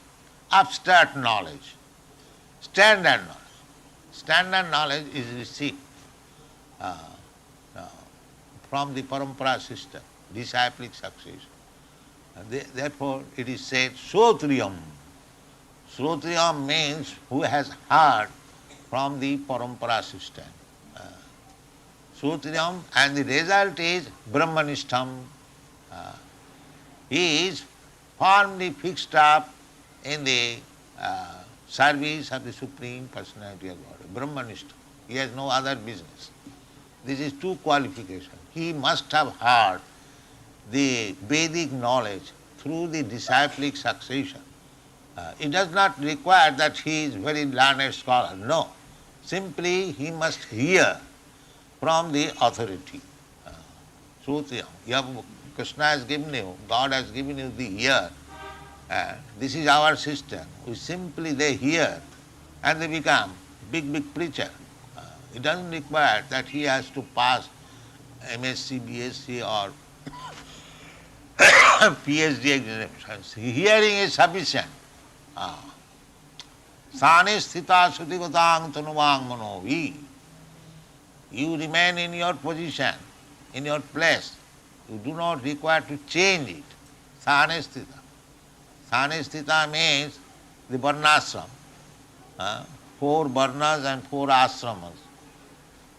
abstract knowledge, standard knowledge. Standard knowledge is received from the parampara system, disciplic succession. Therefore, it is said, Srotriyam. Srotriyam means who has heard from the parampara system. Srotriyam, and the result is Brahmanishtam. He is firmly fixed up in the service of the Supreme Personality of God, Brahmanishtam. He has no other business. This is two qualifications. He must have heard the Vedic knowledge through the disciplic succession. It does not require that he is very learned scholar. No. Simply he must hear from the authority. Srutriyam. Krishna has given you, God has given you the ear. This is our system. They hear and they become big preacher. It doesn't require that he has to pass MSc, BSc or PhD examinations. Hearing is sufficient. Sane sthita sutigatang tanuvang manovi. You remain in your position, in your place. You do not require to change it. Sane sthita. Sane sthita means the varnashram. 4 varnas and 4 ashramas.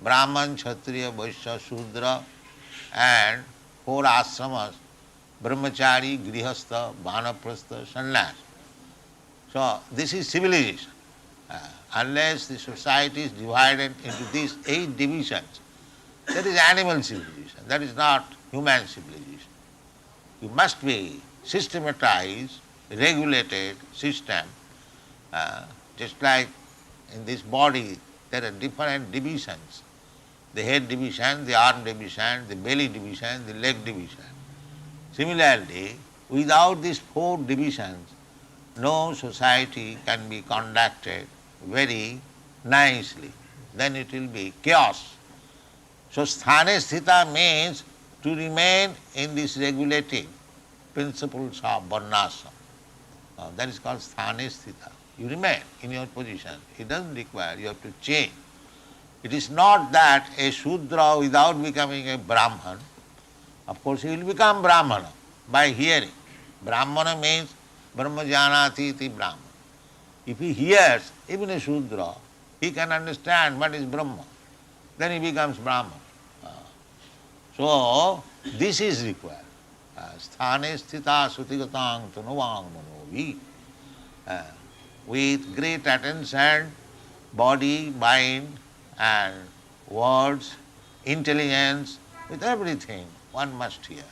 Brahman, Kshatriya, Vaishya, Shudra, and 4 ashramas. Brahmachari, Grihastha, Vanaprastha, Sannyas. So this is civilization. Unless the society is divided into these 8 divisions, that is animal civilization, that is not human civilization. You must be systematized, regulated system, just like in this body there are different divisions. The head division, the arm division, the belly division, the leg division. Similarly, without these 4 divisions, no society can be conducted very nicely. Then it will be chaos. So sthane sthita means to remain in these regulative principles of varnashram. That is called sthane sthita. You remain in your position. It doesn't require you have to change. It is not that a Shudra without becoming a Brahman, of course he will become Brahmana by hearing. Brahmana means Brahmajanati iti Brahman. If he hears, even a Shudra, he can understand what is Brahma. Then he becomes Brahman. So this is required. Sthane sthita sutigatang tanuvang manovi. With great attention, body, mind and words, intelligence, with everything, one must hear.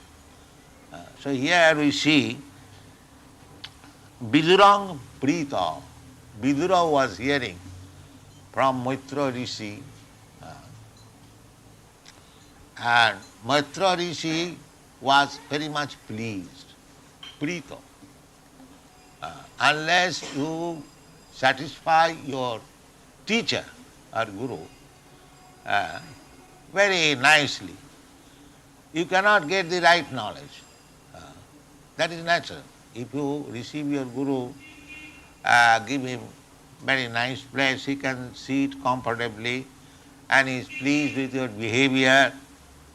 So here we see Vidurang Prita. Vidura was hearing from Maitra Rishi, and Maitra Rishi was very much pleased. Prita. Unless you satisfy your teacher or guru very nicely, you cannot get the right knowledge. That is natural. If you receive your guru, give him very nice place, he can sit comfortably and he is pleased with your behavior,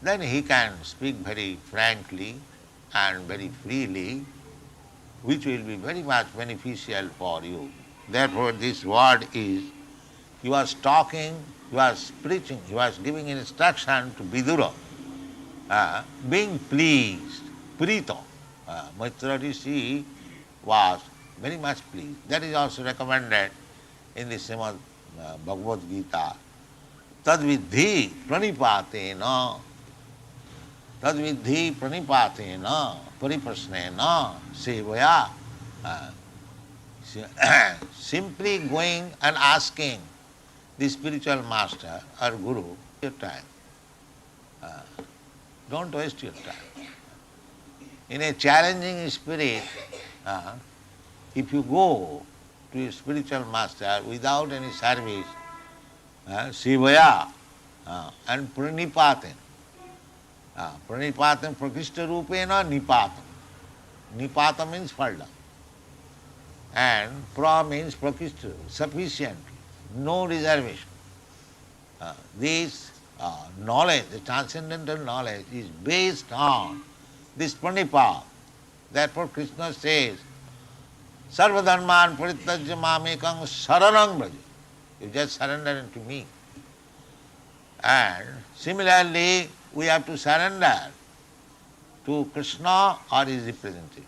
then he can speak very frankly and very freely, which will be very much beneficial for you. Therefore this word is, he was talking, he was preaching, he was giving instruction to Vidura, being pleased, Prito. Maitra Rishi was very much pleased. That is also recommended in the Srimad Bhagavad Gita. Tadvidhi pranipatena, tadvidhi pranipatena, pariprasnena, sevaya. Simply going and asking the spiritual master or guru your time. Don't waste your time. In a challenging spirit, if you go to a spiritual master without any service, Sivaya and Pranipatam. Pranipatam Prakishta Rupena Nipatam. Nipatam means fall down. and pra means sufficient, no reservation. This knowledge, the transcendental knowledge, is based on this pranipāv. Therefore Krishna says, Sarvadharman parityajya mamekam saranam braja. You just surrender to me. And similarly, we have to surrender to Krishna or his representative.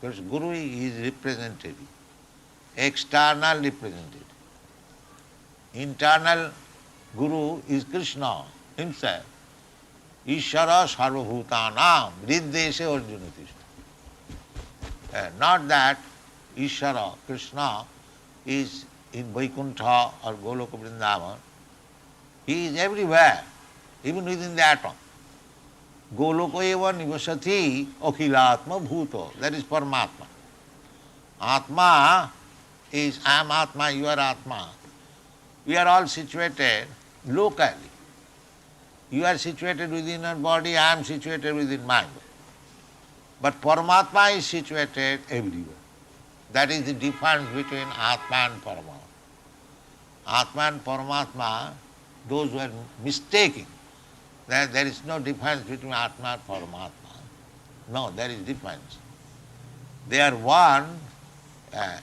Because Guru is representative, external representative. Internal Guru is Krishna himself. Ishara sarvabhutanam riddeshe arjunatishta. Not that Ishara, Krishna, is in Vaikuntha or Goloka Vrindavan. He is everywhere, even within the atom. Goloka eva nivasati akhilatma bhuto. That is Paramatma. Atma is I am Atma, you are Atma. We are all situated locally. You are situated within your body, I am situated within my body. But Paramatma is situated everywhere. That is the difference between Atma and Paramatma. Atma and Paramatma, those who are mistaking that there is no difference between Atma and Paramatma. No, there is difference. They are one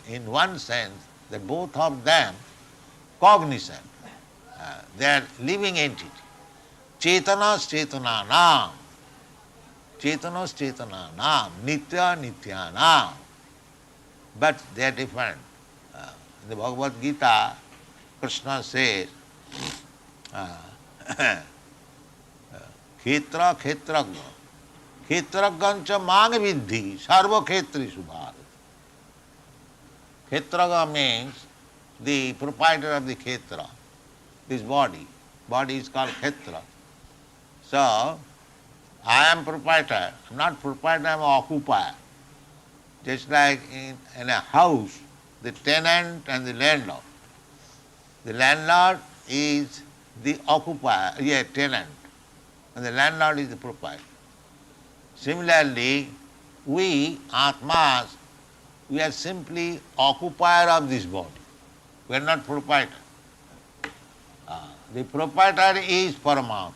in one sense, that both of them cognizant. They are living entity. Chetanas chetananam. Chetanas chetananam. Nitya nityanam. But they are different. In the Bhagavad Gita, Krishna says, Khetra khetragya. Khetragyancha mang vidhi sarva khetrishu bharat. Khetraga means the proprietor of the khetra, this body. Body is called khetra. So, I am proprietor. I am not proprietor, I am occupier. Just like in a house, the tenant and the landlord. The landlord is the occupier, tenant, and the landlord is the proprietor. Similarly, we, Atmas, we are simply occupier of this body. We are not proprietor. The proprietor is Paramatma.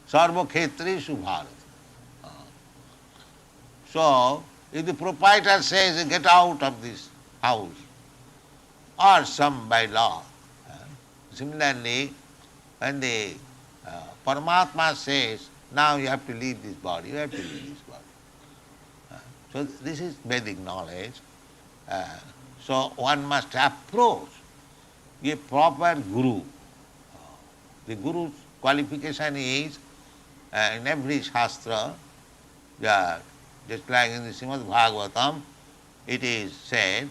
Sarva khetrishu bharat. So, if the proprietor says, get out of this house, or some by law, similarly, when the Paramatma says, now you have to leave this body, you have to leave this body. So this is Vedic knowledge. So one must approach a proper Guru. The Guru's qualification is, in every Shastra, just like in the Srimad Bhagavatam, it is said,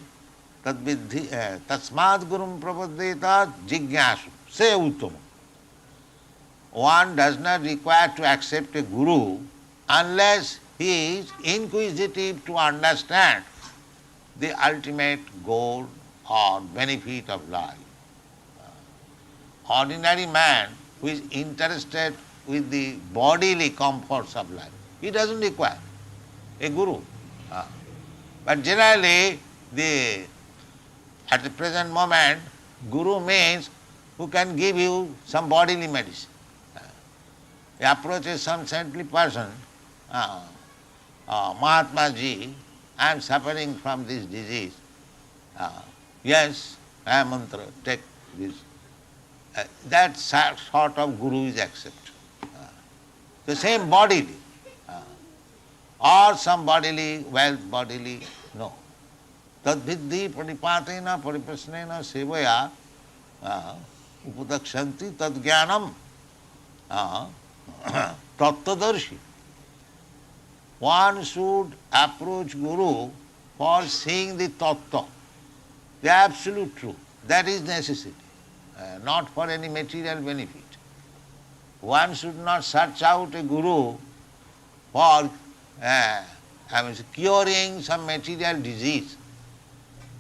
Tasmad Gurum Prapaddeta Jignasu, say Uttama. One does not require to accept a Guru unless he is inquisitive to understand the ultimate goal or benefit of life. Ordinary man who is interested with the bodily comforts of life, he doesn't require a Guru. But generally, at the present moment, Guru means who can give you some bodily medicine. He approaches some saintly person, Mahatma ji, I am suffering from this disease. Yes, I am mantra, take this. That sort of Guru is accepted. The same bodily. Or some bodily, wealth bodily, no. Tad viddhi pranipatena pariprasnena sevaya upadakshanti tad jnanam tattadarshi. One should approach Guru for seeing the tattva, the absolute truth. That is necessity, not for any material benefit. One should not search out a Guru for curing some material disease.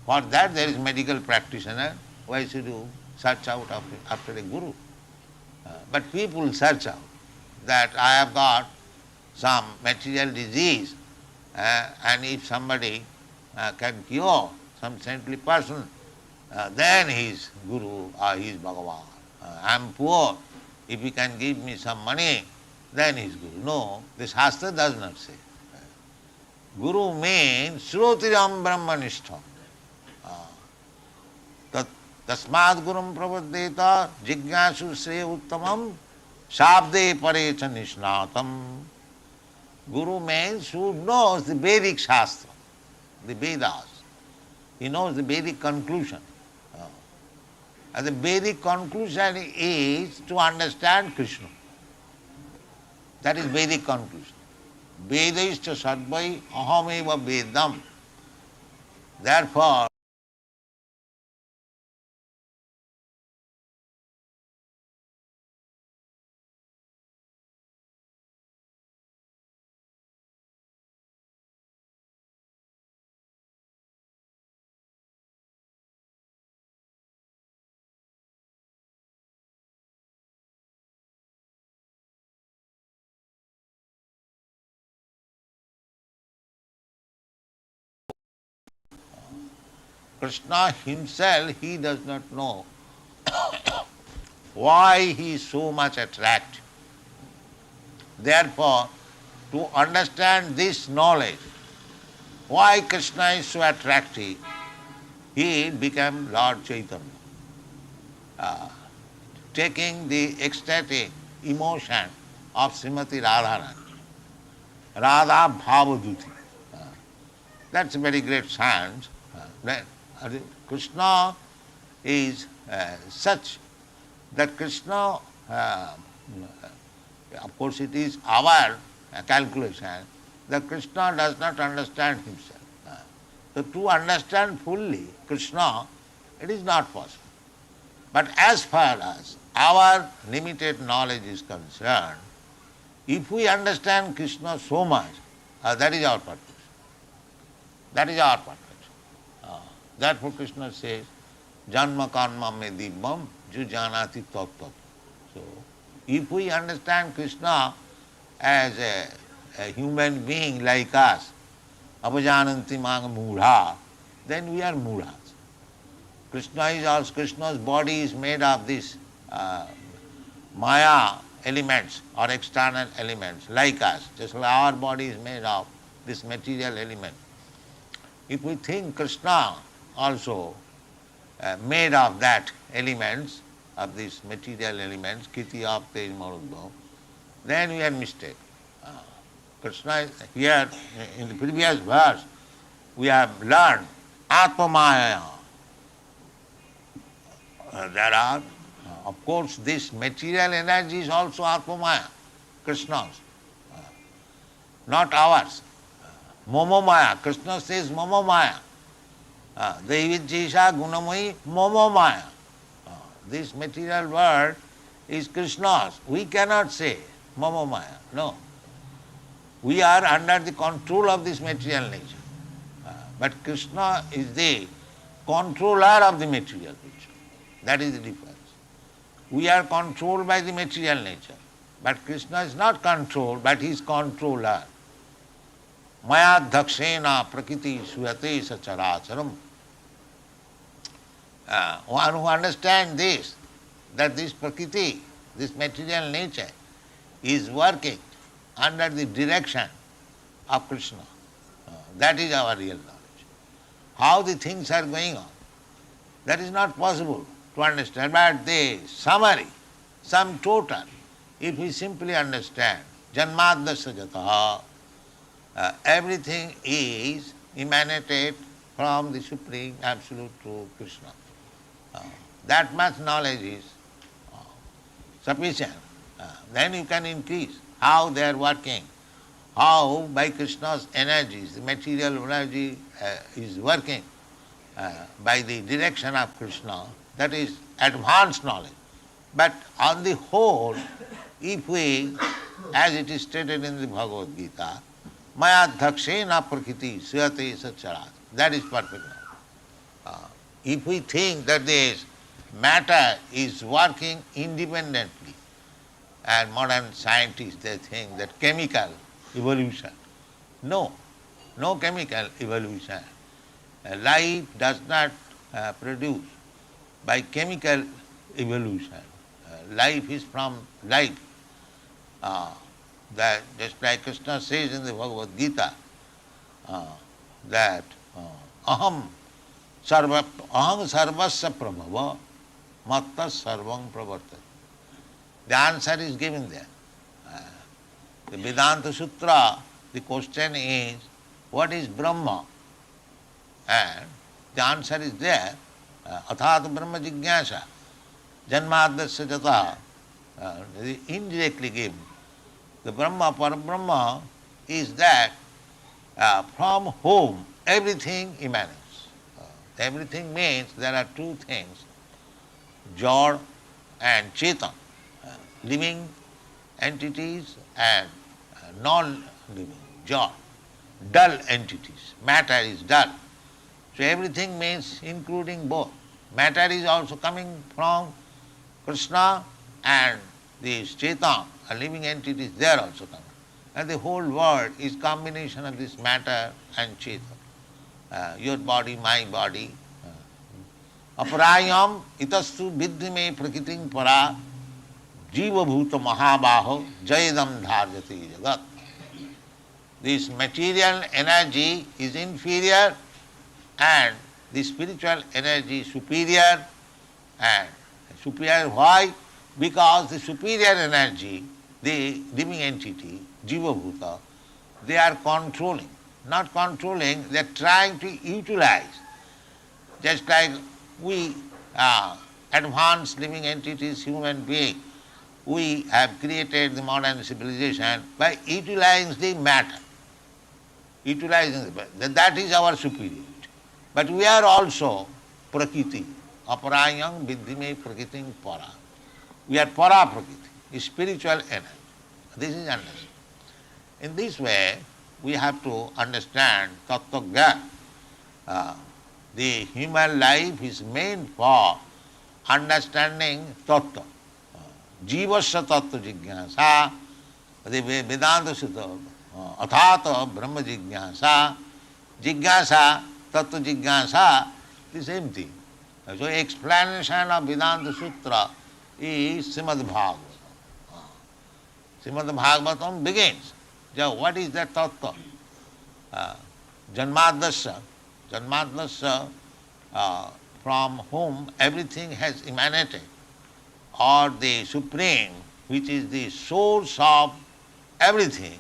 For that there is medical practitioner. Why should you search out after a Guru? But people search out that I have got some material disease, and if somebody can cure some saintly person, then he is Guru or he is Bhagavan. I am poor, if he can give me some money, then he is Guru. No, the Shastra does not say. Guru means Shrotiram Brahmanishtham. Tasmad Gurum Prabhaddeta Jignasu Sre Uttamam Shabde Parecha Nishnatam. Guru means who knows the Vedic Shastra, the Vedas. He knows the Vedic conclusion. And the Vedic conclusion is to understand Krishna. That is Vedic conclusion. Vedaischa sadvai ahameva vedam. Therefore, Krishna himself, he does not know why he is so much attractive. Therefore, to understand this knowledge, why Krishna is so attractive, he became Lord Chaitanya, taking the ecstatic emotion of Srimati Radharani, Radha Bhavaduti. That's a very great science. Krishna is such that Krishna, of course it is our calculation, that Krishna does not understand himself. So to understand fully Krishna, it is not possible. But as far as our limited knowledge is concerned, if we understand Krishna so much, that is our purpose. That is our purpose. Therefore Krishna says, Janma karma me dibbam ju janati tat tat. So, if we understand Krishna as a human being like us, apajananti mang mudha, then we are mudhas. Krishna's body is made of this maya elements or external elements like us, just like our body is made of this material element. If we think Krishna also made of that elements, of these material elements, kiti apte marudbhav, then we are mistaken. Krishna is here in the previous verse, we have learned Atmamaya. There are, of course, this material energy is also Atmamaya, Krishna's, not ours. Momomaya, Krishna says Momomaya. Deivijisha Gunamai Momomaya. This material world is Krishna's. We cannot say Momomaya. No. We are under the control of this material nature. But Krishna is the controller of the material nature. That is the difference. We are controlled by the material nature. But Krishna is not controlled, but he is controller. Maya dhakshena prakriti suyate sacharacharam. One who understands this, that this prakriti, this material nature, is working under the direction of Krishna. That is our real knowledge. How the things are going on, that is not possible to understand. But the summary, sum total, if we simply understand, janmadasya jataha, everything is emanated from the Supreme Absolute True Krishna. That much knowledge is sufficient. Then you can increase how they are working, how by Krishna's energies, the material energy is working by the direction of Krishna. That is advanced knowledge. But on the whole, if we, as it is stated in the Bhagavad Gita, Maya dhakshena prakriti suyate sacharat, that is perfect knowledge. If we think that this matter is working independently, and modern scientists, they think that chemical evolution. No chemical evolution. life does not produce by chemical evolution. Life is from life. That just like Krishna says in the Bhagavad Gita, that aham sarvasya prabhava matta sarvam pravartate. The answer is given there. The Vedanta Sutra, the question is, what is Brahma? And the answer is there, athat brahma jigyasa, janmadasya jata, indirectly given. The Brahma, Parabrahma is that from whom everything emanates. Everything means there are two things, Jad and Chetan, living entities and non-living, Jad, dull entities. Matter is dull. So everything means including both. Matter is also coming from Krishna and the Chetan, a living entity, is there also coming. And the whole world is combination of this matter and Chetan. Your body, my body. Aparayam itastu viddhime prakritim para jiva bhuta mahabaho jayadam dharjati jagat. This material energy is inferior and the spiritual energy is superior. And superior why? Because the superior energy, the living entity, jiva bhuta, they are controlling. Not controlling, they are trying to utilize. Just like we advanced living entities, human beings, we have created the modern civilization by utilizing the matter. Utilizing the matter. That is our superiority. But we are also prakriti. Aparayam viddhime prakritim para. We are para prakriti, spiritual energy. This is understood. In this way, we have to understand tattva gyan. The human life is meant for understanding tattva. Jivasya tattva jigyasa, the Vedanta Sutra, athata brahma jigyasa, jigyasa, tattva jigyasa, the same thing. So explanation of Vedanta Sutra is Srimad Bhagavatam. Srimad Bhagavatam begins. What is that tattva? Janmadasya. Janmadasya, from whom everything has emanated, or the Supreme, which is the source of everything.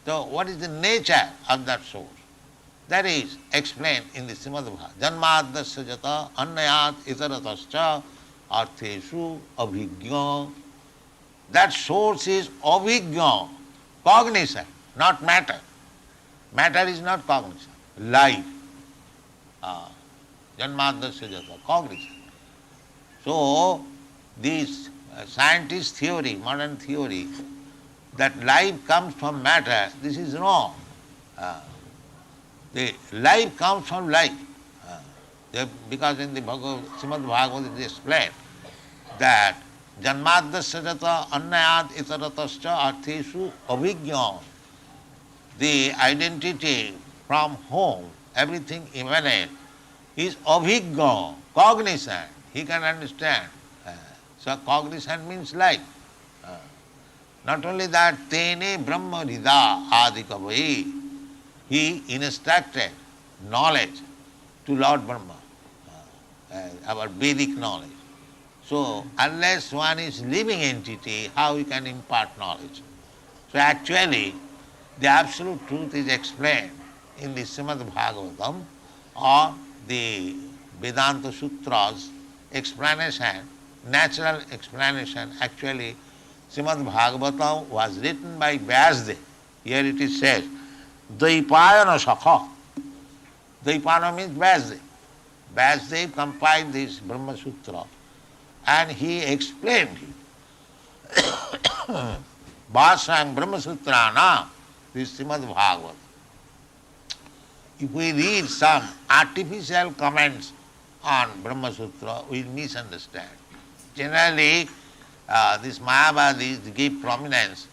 So what is the nature of that source? That is explained in the Srimad Bhagavatam. Janmadasya jata annayat itaratascha artheshu abhigya. That source is abhigya, cognizant, not matter. Matter is not cognizant. Life. Janmadasya jata, cognizant. So, this scientist theory, modern theory, that life comes from matter, this is wrong. The life comes from life. Because in the Srimad Bhagavatam it is explained that Janmadasya jata annayat itaratascha artheshu abhigya. The identity from whom everything emanates is abhigya, cognizant. He can understand. So cognizant means life. Not only that, tene brahma rida adikavai. He instructed knowledge to Lord Brahma, our Vedic knowledge. So unless one is living entity, how he can impart knowledge? So actually, the absolute truth is explained in the Srimad Bhagavatam or the Vedanta Sutras explanation, natural explanation. Actually, Srimad Bhagavatam was written by Vyasdev. Here it is said, Dvaipayana Sakha. Dvaipayana means Vyasdev. Vyasdev compiled this Brahma Sutra and he explained it. Bhasang Brahma Sutrana, this Srimad Bhagavatam. If we read some artificial comments on Brahma Sutra, we will misunderstand. Generally, these Mayavadis give prominence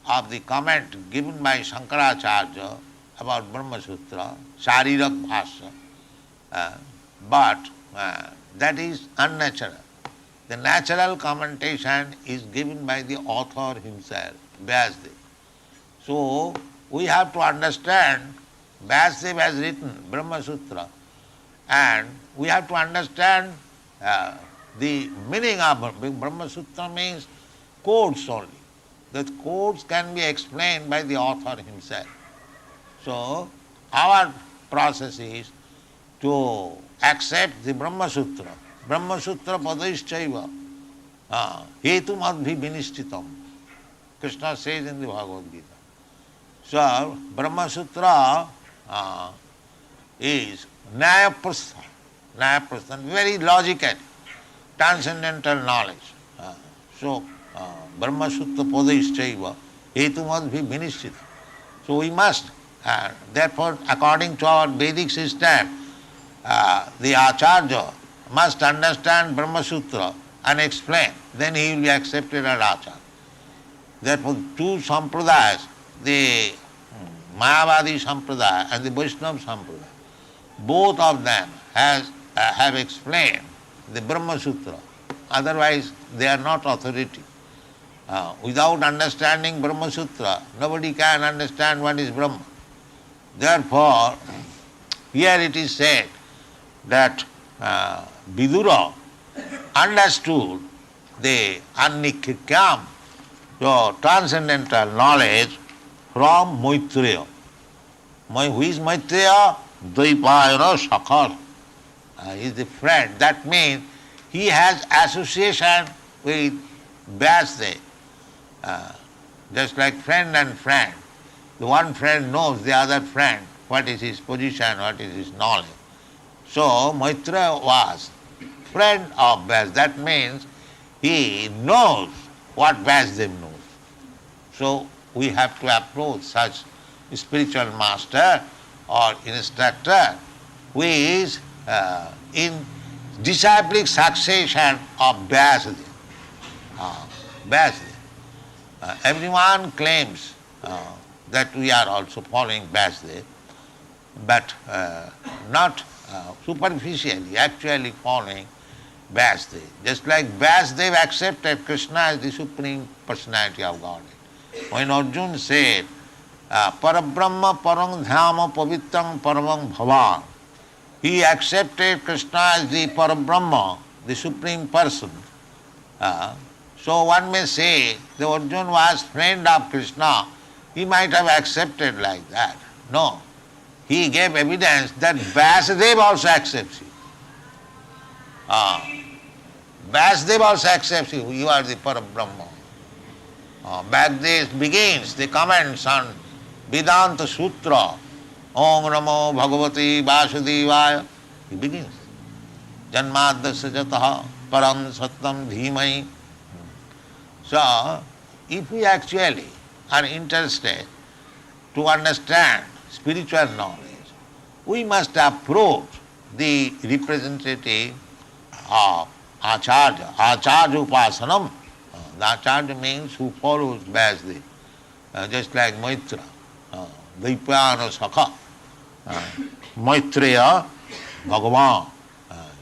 of the comment given by Shankaracharya about Brahma Sutra, Sharirak Bhasya. but that is unnatural. The natural commentation is given by the author himself, Vyasadeva. So we have to understand, Vyasadeva has written Brahma Sutra, and we have to understand the meaning of Brahma Sutra means codes only. The codes can be explained by the author himself. So our process is to accept the Brahma Sutra. Brahma Sutra padaishchaiva hetu madhi vinishtitam. Krishna says in the Bhagavad Gita. So Brahma Sutra is Nyayaprastha. Nyayaprastha, very logical, transcendental knowledge. So Brahma Sutra padaishchaiva hetu madhi vinishtitam. So we must, therefore, according to our Vedic system, the Acharya must understand Brahma Sutra and explain, then he will be accepted as Acharya. Therefore, two sampradayas, the Mayavadi sampradaya and the Vaishnava sampradaya, both of them have explained the Brahma Sutra. Otherwise, they are not authority. Without understanding Brahma Sutra, nobody can understand what is Brahma. Therefore, here it is said that Vidura understood the Annikyam, the transcendental knowledge, from Maitreya. Who is Maitreya? Dvaipayana Sakhar. He is the friend. That means he has association with Vyasadeva. Just like friend and friend. The one friend knows the other friend, what is his position, what is his knowledge. So Maitreya was friend of Vyasadeva. That means he knows what Vyasadeva knows. So we have to approach such spiritual master or instructor who is in disciplic succession of Vyasadeva. Vyasadeva. Everyone claims that we are also following Vyasadeva, but not superficially, actually following Vyasadeva. Just like Vyasadeva accepted Krishna as the Supreme Personality of Godhead. When Arjuna said, Parabrahma parang dhyama pavitrang paramang bhavan, he accepted Krishna as the Parabrahma, the Supreme Person. So one may say the Arjuna was friend of Krishna, he might have accepted like that. No. He gave evidence that Vyasadeva also accepts you. Vyasadeva also accepts you. You are the Parabrahma. Back there begins the comments on Vedanta Sutra. Om Namo Bhagavati Vasudevaya. He begins. Janmadasya jataha param sattam dhimai. So, if we actually are interested to understand spiritual knowledge, we must approach the representative of Acharya. Acharya Upasanam. The Acharya means who follows Vyasadeva, just like Maitreya, Dvaipayana Sakha, Maitreya, Bhagavan.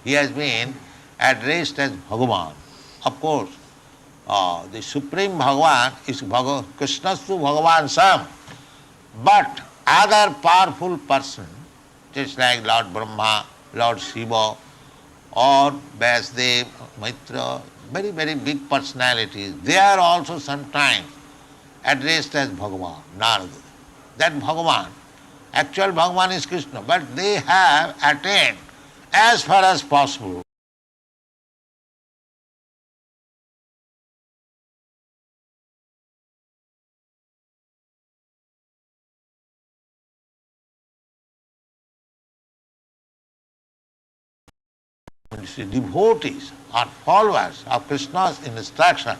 He has been addressed as Bhagavan. Of course, the Supreme Bhagavan is Krishnastu Bhagavan Sam, but other powerful person, just like Lord Brahma, Lord Shiva, or Vyasadeva, Maitreya, very, very big personalities, they are also sometimes addressed as Bhagavan, Narada. That Bhagavan, actual Bhagavan is Krishna, but they have attained as far as possible devotees or followers of Krishna's instruction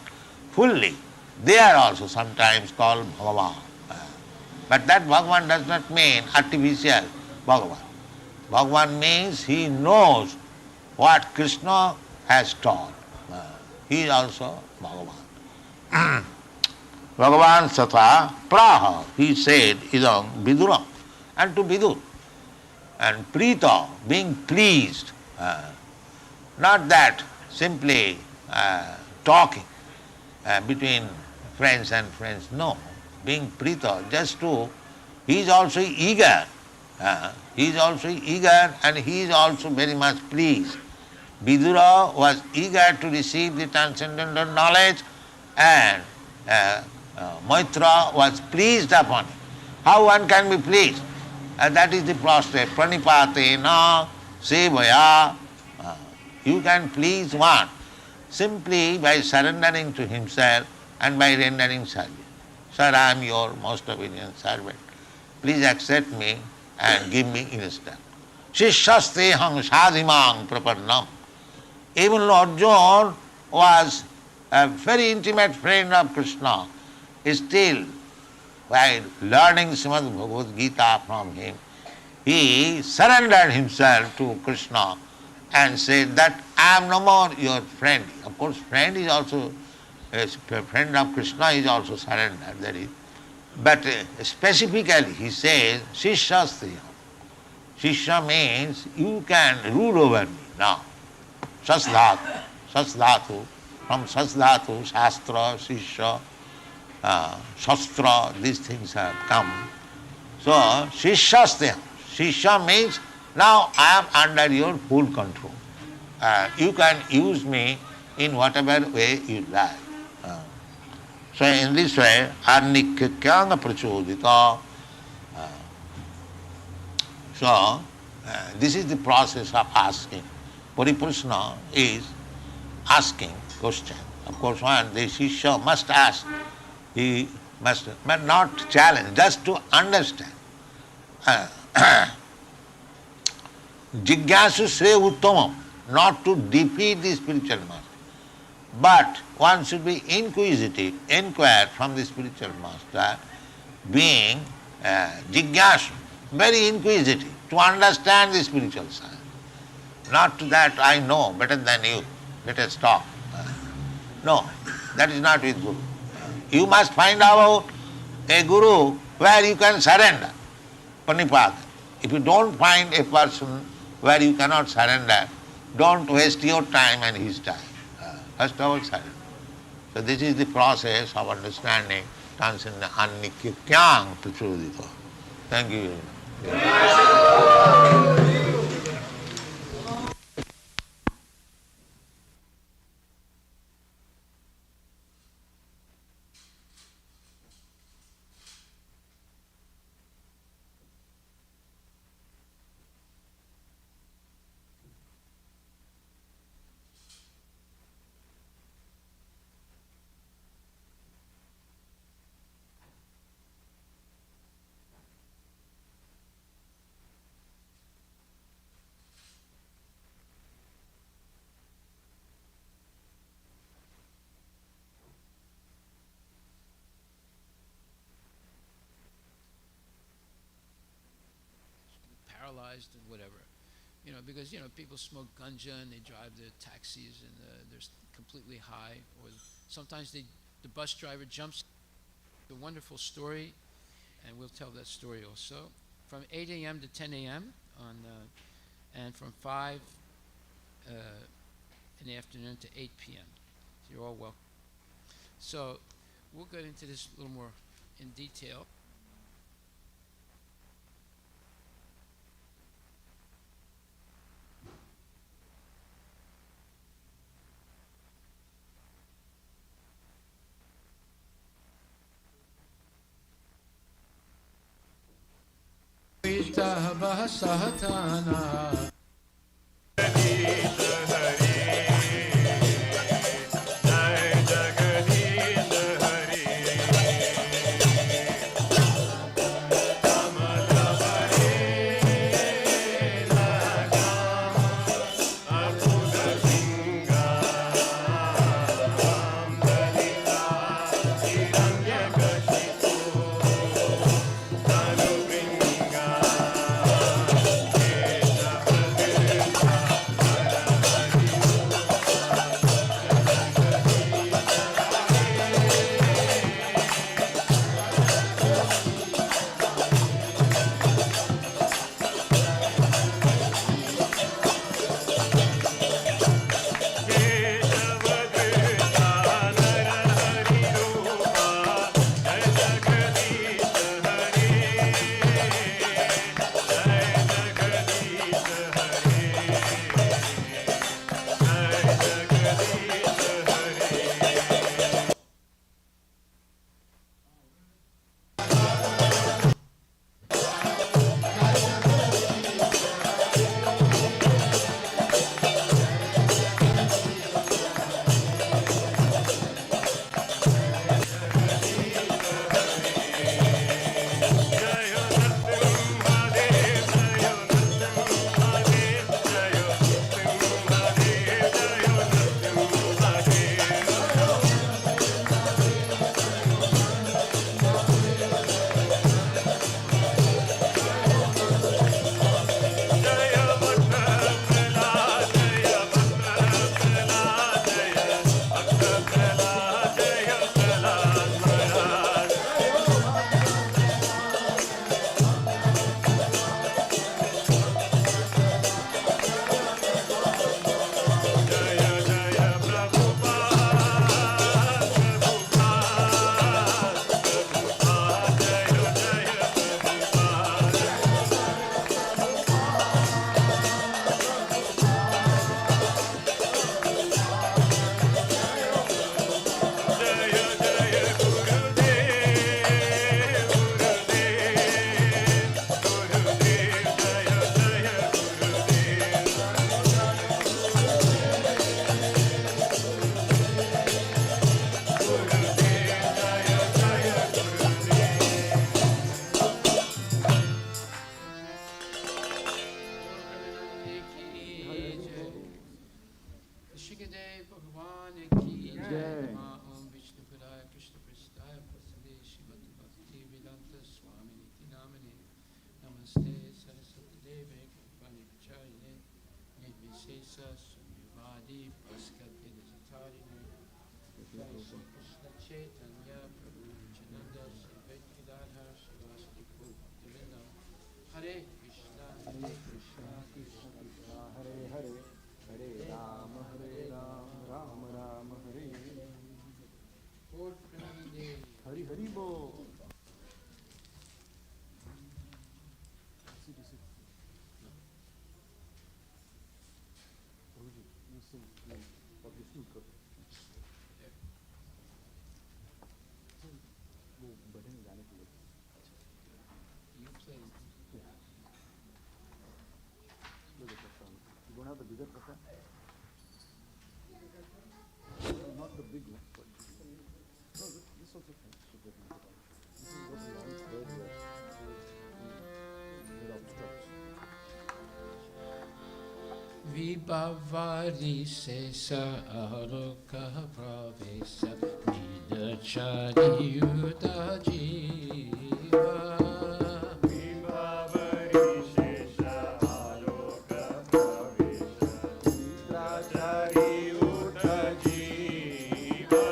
fully, they are also sometimes called Bhagavan. But that Bhagavan does not mean artificial Bhagavan. Bhagavan means he knows what Krishna has taught. He is also Bhagavan. Bhagavan Satha Praha, he said, idam Viduram. And to Vidur. And prito, being pleased, not that simply talking between friends and friends, no. Being prito, just to, he is also eager. He is also eager and he is also very much pleased. Vidura was eager to receive the transcendental knowledge and Maitra was pleased upon it. How one can be pleased? And that is the prostrate. Pranipatena sevaya. You can please one simply by surrendering to himself and by rendering service. Sir, I am your most obedient servant. Please accept me and give me instant. Shishasteham sadhimang prapannam. Even Lord John was a very intimate friend of Krishna. Still, while learning Srimad Bhagavad Gita from him, he surrendered himself to Krishna and said that I am no more your friend. Of course, friend is also, a friend of Krishna is also surrendered, that is. But specifically he says, Shishasteham. Shishya means you can rule over me now. Sasdhatu. Sasdhatu. From Sasdhatu, Shastra, Shishya, Shastra, these things have come. So, Shishyasteham. Shishya means now I am under your full control. You can use me in whatever way you like. So in this way, Arnikyanga prachodita. So, this is the process of asking. Pariprashna is asking question. Of course, one, the Shishya must ask. He must, but not challenge, just to understand. Jigyasu sre uttamam, not to defeat the spiritual master. But one should be inquisitive, inquire from the spiritual master, being jigyasu, very inquisitive, to understand the spiritual science. Not to that I know better than you, let us talk. No, that is not with Guru. You must find out a Guru where you can surrender, Panipada. If you don't find a person where you cannot surrender, don't waste your time and his time. First of all, surrender. So this is the process of understanding transcendental Annikyang prachodita. Thank you. paralyzed and whatever. Because people smoke ganja and they drive their taxis and they're completely high, or sometimes the bus driver jumps. A wonderful story, and we'll tell that story also. From 8 a.m. to 10 a.m. And from 5 in the afternoon to 8 p.m. So you're all welcome. So we'll get into this a little more in detail. Sahatana Namaste Saraswati Deve Gopani Pacharine Nirvisesa Sunyavadi Paskati Nisatarine Jai Shri Krishna Chaitanya Prabhu Nityananda Shri Vedgadadhar Srivasadi Bhaktivinoda Hare Krishna Krishna Krishna Hare Hare Hare Ram Ram Ram Hare Hare. Lord Pranide Hari Hari Bo. You play You don't have the bigger prasad? Not the big one, but no, this also fine. This is what we want where it obstructs. Vibhavari Sesa Aloka Pravesa Nidachari Yuta Jiva Vibhavari Shesha Aloka Pravesha Nidrachari Uta Jiva.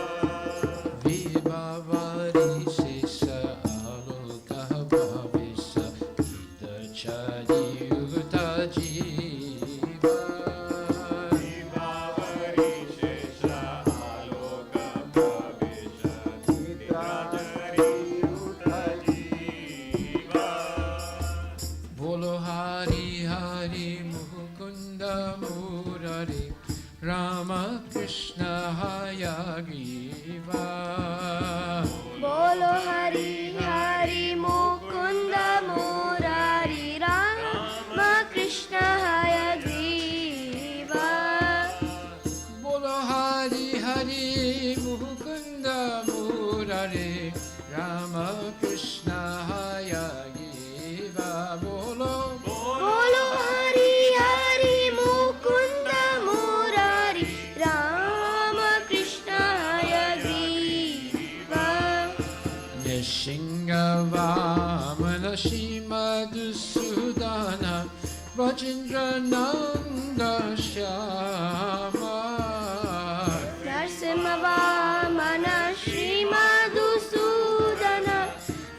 Vibhavari Sesa Aloka Pravesa Nidachari Yuta Jiva Vibhavari Shesha Aloka Pravesha Nidrachari Uta Jiva. Bolo Hari Hari Mukunda Murari Rama Krishna Hayagriva Bolo Hari Hari Mukunda Murari Rama Krishna Hayagriva. Bolo Hari Hari Mukunda Murari Rama Krishna Hayagriva Bolo Bolo Hari Hari Mukunda Murari Rama Krishna Hayagriva. Nishinga Vamana Shimadusudana Rajendra Nanda Shama Narsimha Vamana Srimadusudana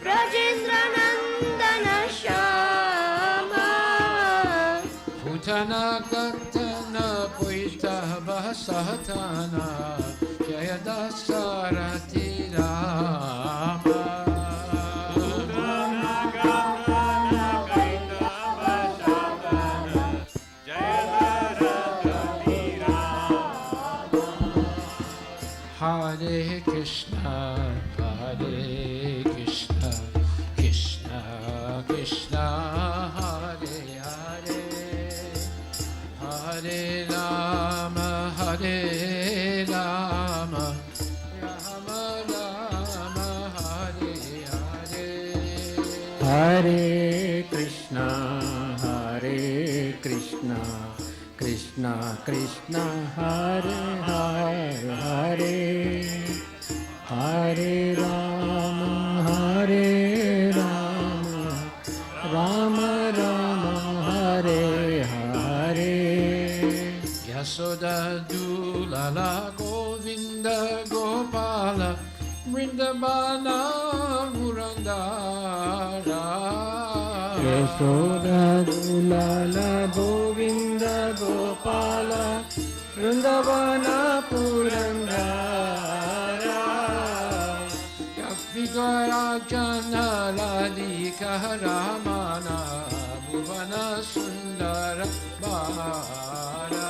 Rajendra Nandana Shama. Putana Gatana Puita Basatana Jayadasarati Rama Hare Krishna, Hare Krishna, Krishna Krishna, Hare Hare, Hare Rama, Hare Rama, Rama Rama, Hare Hare. Hare Krishna, Hare Krishna, Krishna Krishna, Hare Hare, Hare Rama, Hare Rama, Rama Rama, Hare Hare. Yasoda Dulala Govinda Gopala Vrindavana Murandara Yashoda Dulala Govinda Gopala Vrindavana Purandara. Vigorajana Radhika Ramana Bhuvana Sundara Bhara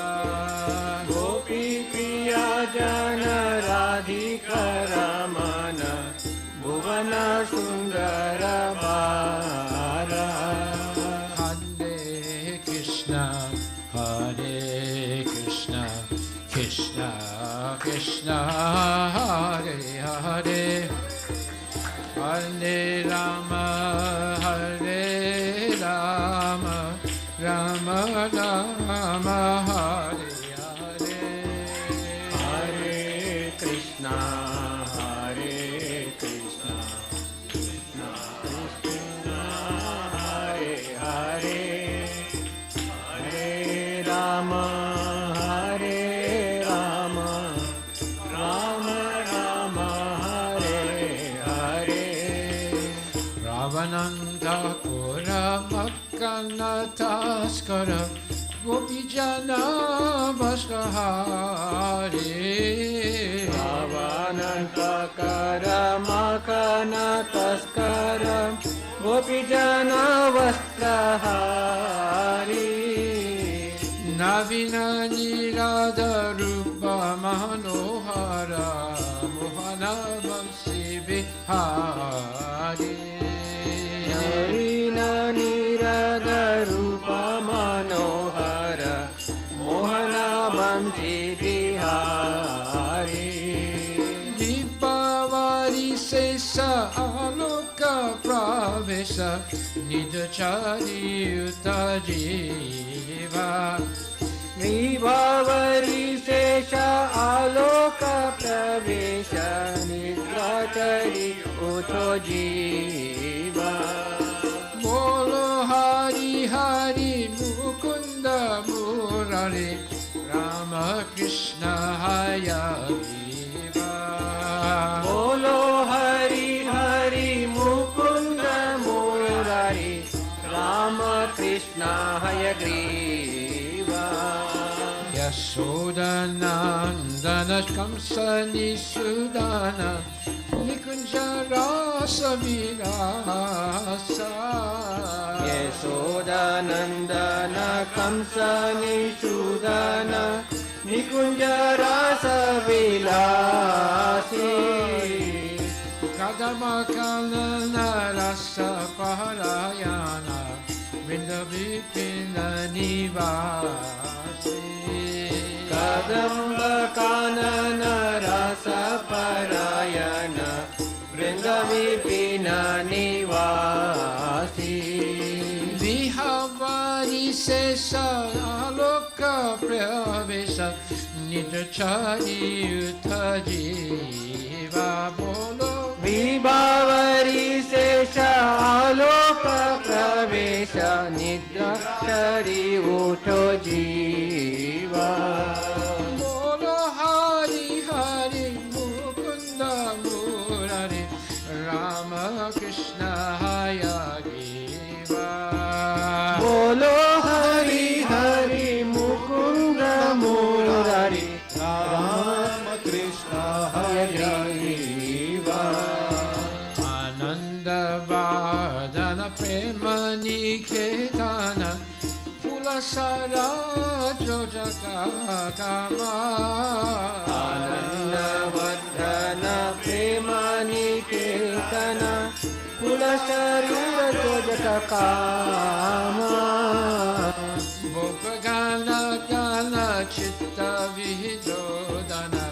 Gopi Priya Jana Radhika Ramana Bhuvana Sundara Bhara. Hare Krishna, Hare Krishna, Krishna Krishna, Hare Hare, Hare Rama, Hare Rama, Rama Rama, Hare Hare. Hare Krishna, Hare Krishna, Krishna Krishna, Hare Navananda Kora Makana Taskara Gopijana Vaskahari Navananda Kara Makana Taskara Gopijana Vaskahari Navina Nirada Rupa Manohara Mohana Vamsi Bihari Navina Nirada Rupa Manohara Mohana Vamsi Bihari Dipavari Sesa Aloka Pravesa Nidachari Utajiva Vibhavari Sesha Aloka Pravesha Nidrachari Uto Jiva Bolo Hari Hari Mukunda Murari Rama Krishna Hayagriva Bolo Hari Hari Mukunda Murari Rama Krishna Hayagriva Yashodanandana Kamsani Sudana Nikunjara Savilasa Yashodanandana Kamsani Sudana Nikunjarasa Vilasi Kadamakalana Rasa Paharayana Vindavipina Nivasi Kadamba Kanana Rasa Parayana Vrindavipina Nivasi Vihavari Sesa Aloka Pravesa Nidachari Utajiva Bolo Vibhavari Sesha Aloka Pravesha Nidrakshari Uto Jiva Bolo Hari Hari Mukunda Murari Rama Krishna Hayagriva Bolo Hari Hari Mukunda Murari Rama Krishna Hayagriva Ananda Vardana Premani Ketana Pulasara Jojakakama Ananda Vardana Premani Ketana Pulasarura Jojakakama Bhopagana Gana Chitta Vihdodana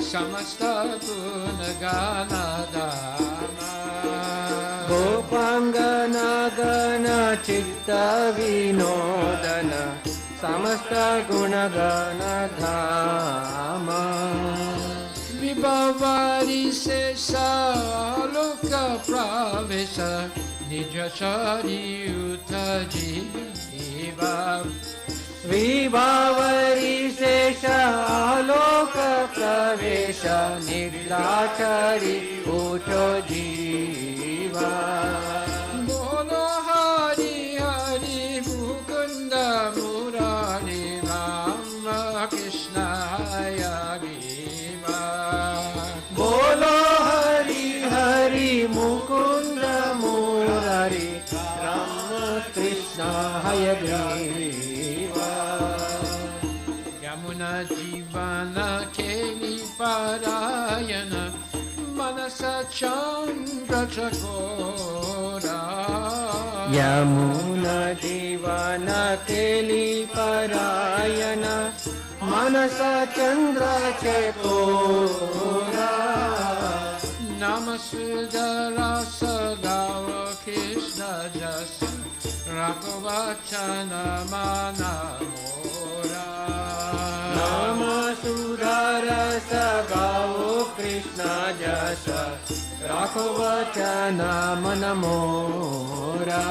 Samasta Gunagana Dama Gopangana Gana Chitta Vinodana Samasta Gunagana Dhama Vibhavari Sesa Aloka Pravesa Nijachari Utajiva Vibhavari Sesha Aloka Pravesha Nidrachari Uto Jiva Bolo Hari Hari Mukunda Murari Rama Krishna Hayagriva Bolo Hari Hari Mukunda Murari Rama Krishna Hayagriva Yamuna Jivana Keli Parayana Manasa Chandra Chakora Yamuna Divana Keli Parayana Manasa Chandra Chekora Namasudara Sadava Krishna Jasa Rakavachana Manamora Namasudara Sagao Krishna Jasa Rakhavachana Manamora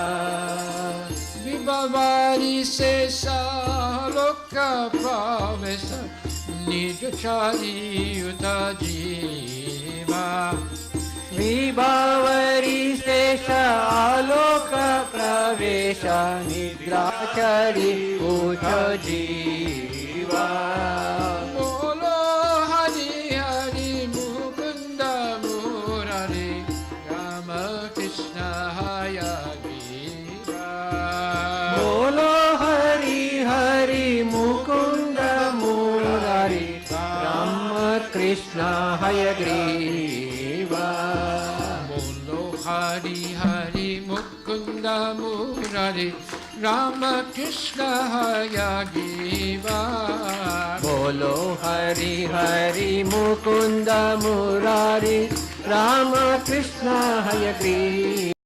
Vibhavari Sesa Loka Pravesa Nijachari Utajiva Vibhavari Sesha वेश निद्राचरी उठ जीवा बोलो हरि हरि मुकुंद मुरारी राम कृष्ण हय गिरा बोलो हरि हरि मुकुंद मुरारी राम कृष्ण हय ग्रीवा बोलो हरि हरि मुकुंद मुरारी राम कृष्ण हय गिरा बोलो हरि हरि मुकुंद मुरारी राम कृष्ण हय ग्रीवा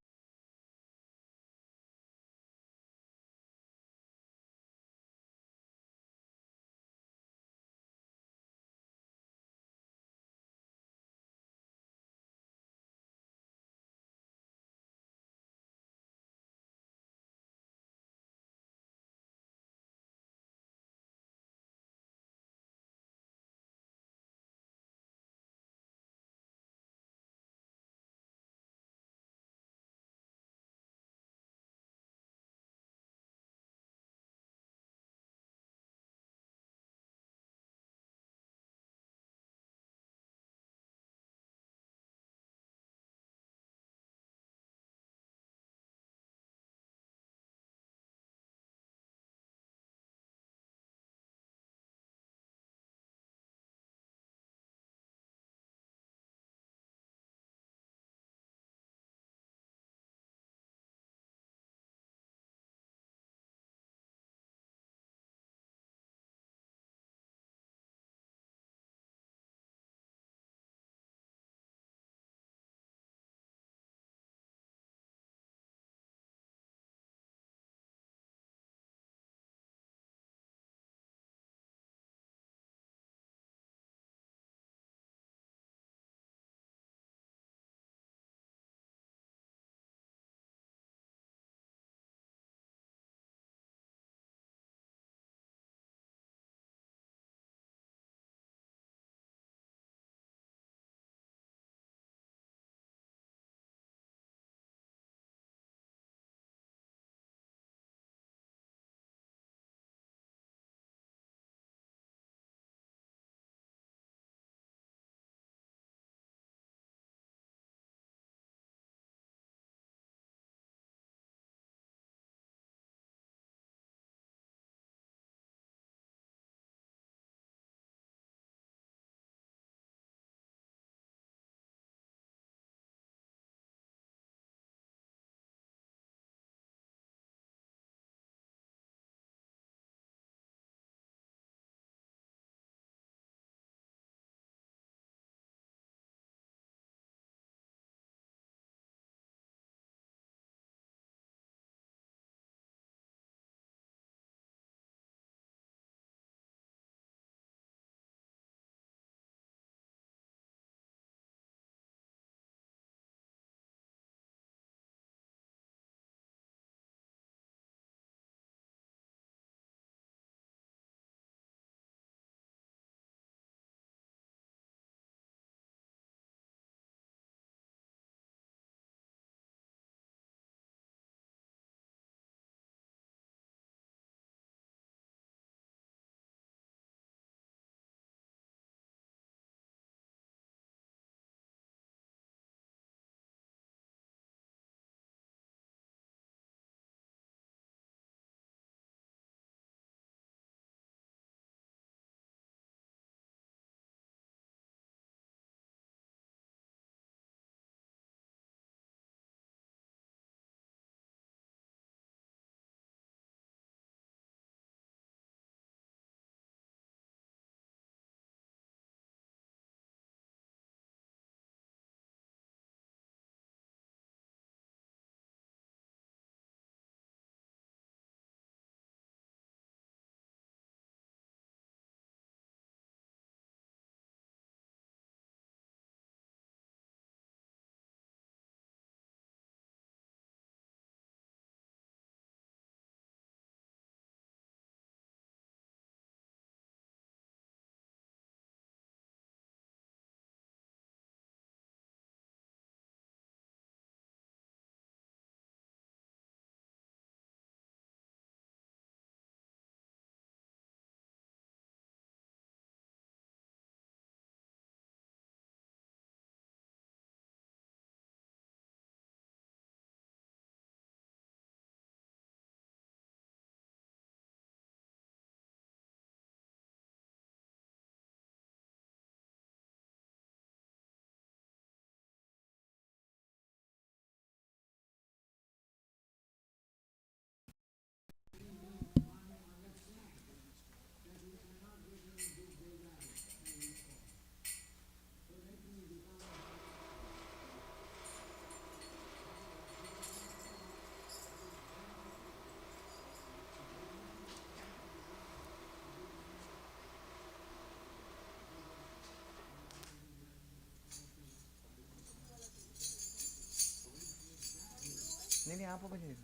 नहीं नहीं आप बजे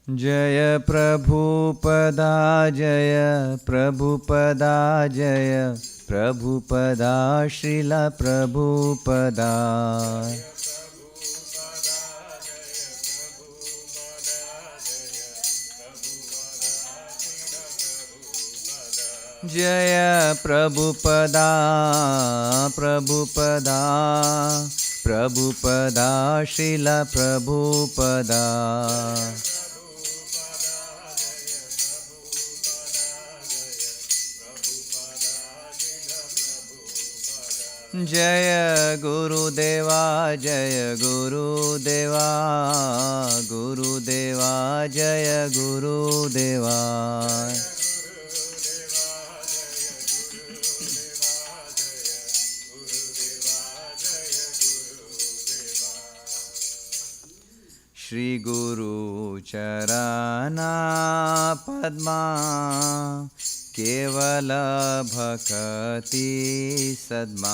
जय प्रभुपदा जय प्रभुपदा जय प्रभुपदा श्रील प्रभुपदा जय प्रभुपदा प्रभुपदा प्रभुपदा श्रील प्रभुपदा जय गुरुदेवा जय गुरुदेवा गुरुदेवा जय गुरुदेवा श्री गुरु चरणा पद्मा केवल भक्ति सद्मा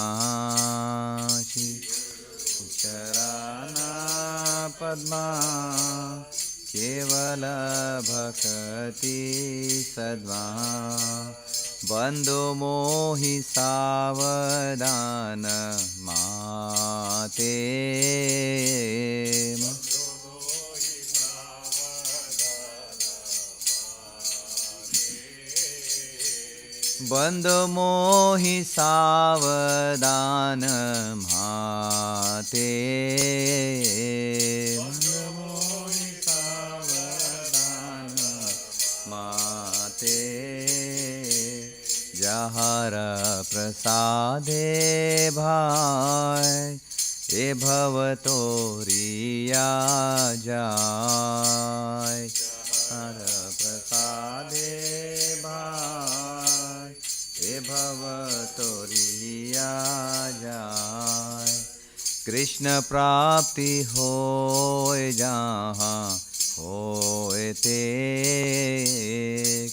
चरणा पद्मा केवल भक्ति सद्मा बंधु मोहि सावधान माते बंद मोहि सावधान माते सावधान माते जहर प्रसादे भाई ए भवतो रिया जाय हर प्रसादे भाई ए भवतो रिया जाय कृष्ण प्राप्ति होय जहाँ होय ते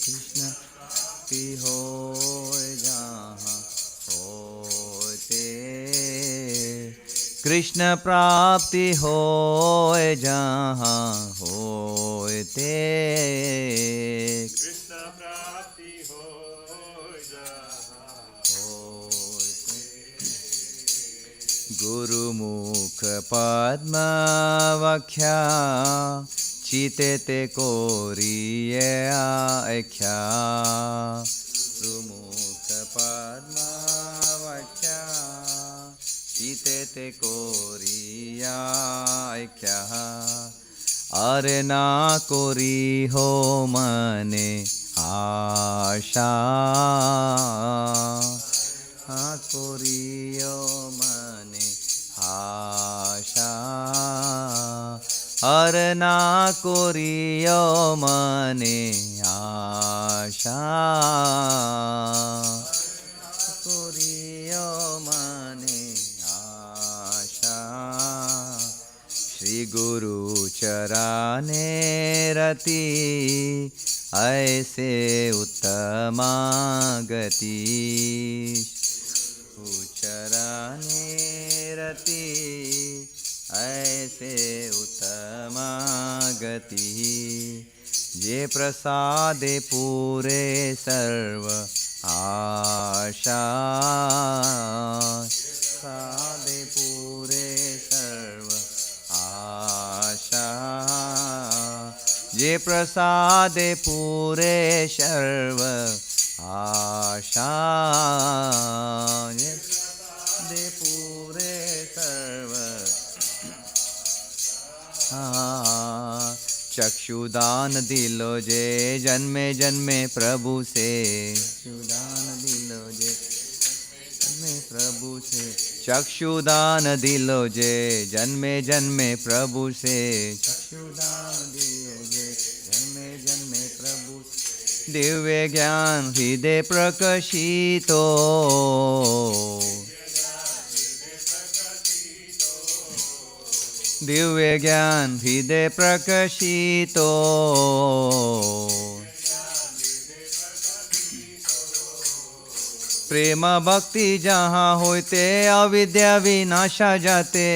कृष्ण प्राप्ति होय जहाँ होय ते कृष्ण प्राप्ति होय जहाँ होय ते कृष्ण प्राप्ति होय जहाँ होय ते गुरुमुख पद्म वख्या चिते ते कोरिये आख्या गुरुमुख पद्म वख्या चिते ते कोरिया आख्या अरे ना कोरी हो मने आशा हाँ कोरियो मने आशा हर ना कोरियो मने आशा कोरियो मने आशा श्री गुरु चरणे रति ऐसे उत्तमा गति चरणे रति ऐसे उत्तमा गति जे प्रसादे पूरे सर्व आशा प्रसादे पूरे सर्व आशा जे प्रसादे पूरे सर्व आशा दे पूरे सर्व चक्षुदान दिलो जे जन्मे जन्मे प्रभु से चक्षुदान दिलो जे जन्मे प्रभु से चक्षुदान दिलो जे जन्मे जन्मे प्रभु से चक्षुदान दिलो जे जन्मे जन्मे प्रभु दिव्य ज्ञान हृदय प्रकाशितो दिव्य ज्ञान हृदय प्रकाशितो प्रेम भक्ति जहाँ होते अविद्या विनाशा जाते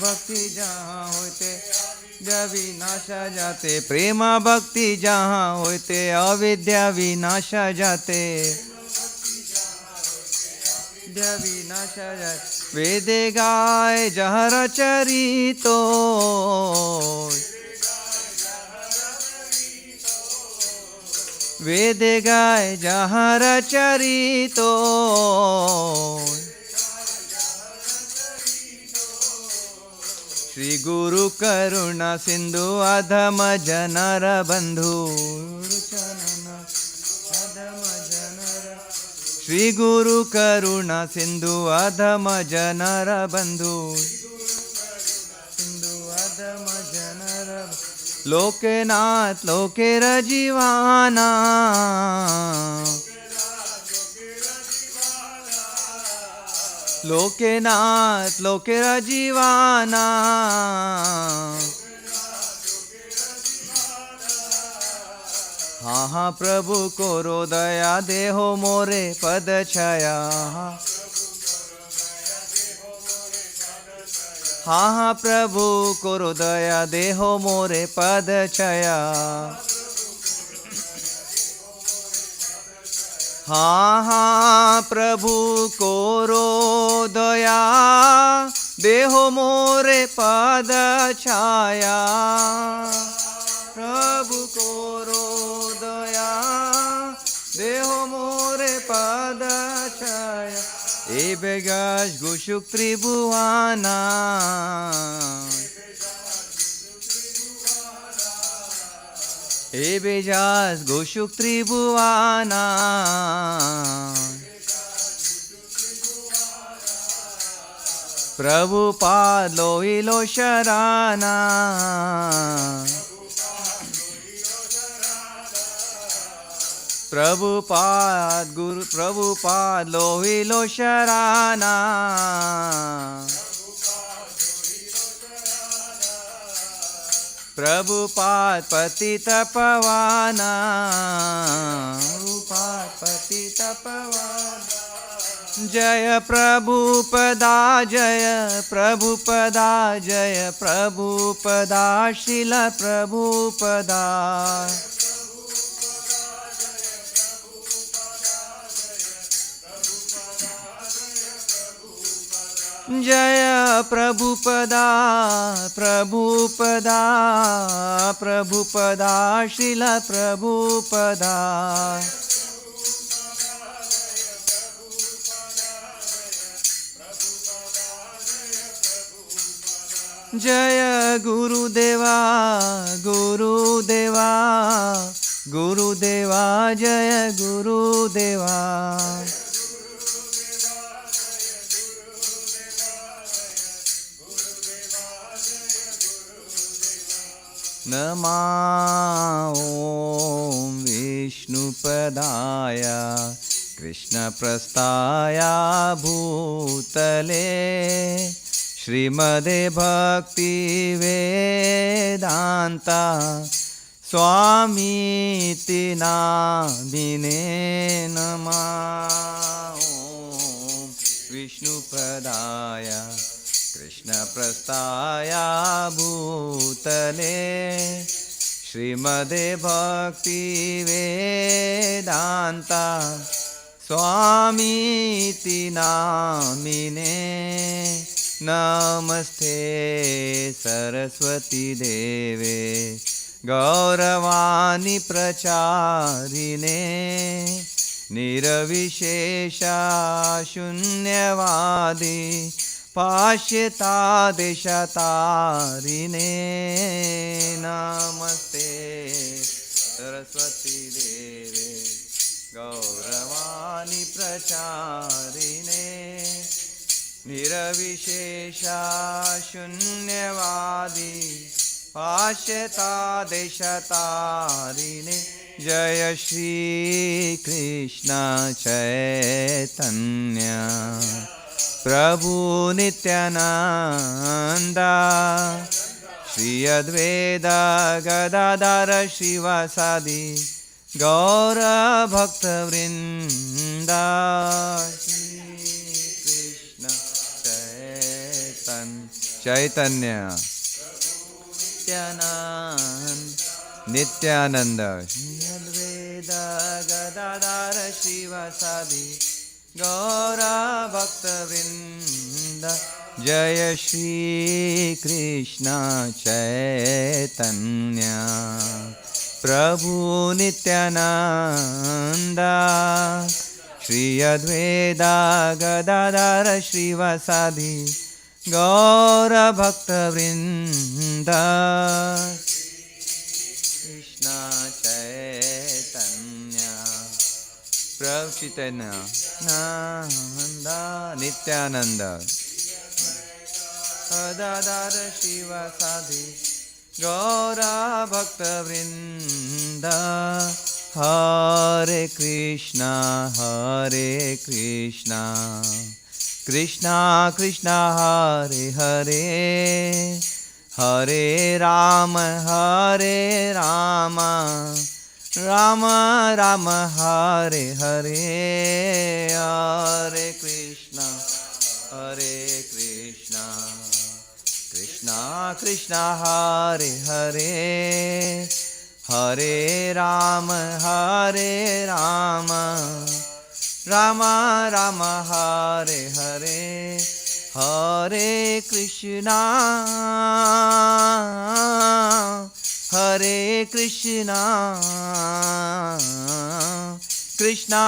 भक्ति जहाँ होते अविद्या विनाशा जाते प्रेम भक्ति जहाँ होते अविद्या विनाशा जाते अविद्या विनाशा जाते वेद गाय जहर चरितो वेद गाय जहर चरितो श्री गुरु करुणा सिंधु अधम जनर बंधु श्री गुरु करुणा सिंधु अधम जनर बंधु सिंधु अधम जनर लोकनाथ लोकेर जीवाना लोकनाथ लोकेर जीवाना हाँ हाँ प्रभु कोरो दया देहो मोरे पद छाया हाँ हाँ प्रभु कोरो दया देहो मोरे पद छाया हाँ हाँ प्रभु कोरो दया देहो मोरे पद छाया प्रभु कोरो दया देहो मोरे पद छाया ए बेगाश गुशुक त्रिभुवाना ए बेजास गुशुक त्रिभुवाना प्रभुपाद लोहिलो शराना प्रभुपाद गुरु प्रभुपाद लोहिलो शराना प्रभुपाद पतित पवाना प्रभुपाद पतित पवाना जय प्रभुपदा जय प्रभुपदा जय प्रभुपदा शिल प्रभुपदा जय प्रभुपदा प्रभुपदा प्रभुपदा श्रील प्रभुपदा जय गुरुदेवा गुरुदेवा गुरुदेवा जय गुरुदेवा नमा ॐ विष्णुपदाय कृष्णप्रस्थाय भूतले श्रीमदे भक्तिवेदान्ता स्वामीति नामिने नमः ॐ विष्णुपदाय कृष्णप्रस्थाय भूतले श्रीमदे भक्तिवेदान्ता स्वामीति नामिने नमस्ते सरस्वती देवे गौरवाणी प्रचारिणे निर्विशेषा शून्यवादी पाश्यतादेशतारिणे नमस्ते सरस्वती देवे गौरवाणी प्रचारिणे निर्विशेषा शून्यवादी पाश्यतादेशतारिणे जय श्री कृष्ण चैतन्य प्रभु नित्यानंदा श्री अद्वैत गदाधर श्रीवासादि गौर भक्त वृंदा श्री कृष्ण चैतन्य नित्यानंद श्री अद्वैत गदाधर श्रीवासादि गौर भक्त वृंद जय श्री कृष्ण चैतन्य प्रभु नित्यानंद श्री अद्वैत गदाधर श्रीवासादि गौर भक्त वृंद कृष्ण चैतन्य प्रभु चैतन्य नंद नित्यानंद गदाधर श्रीवासादि गौर भक्त वृंद हरे Krishna Krishna Krishna Hare Hare Hare Ram Ram Ram Hare Hare Hare Krishna Krishna Krishna Hare Hare Hare Ram Ram Ram Hare Hare Hare Krishna Krishna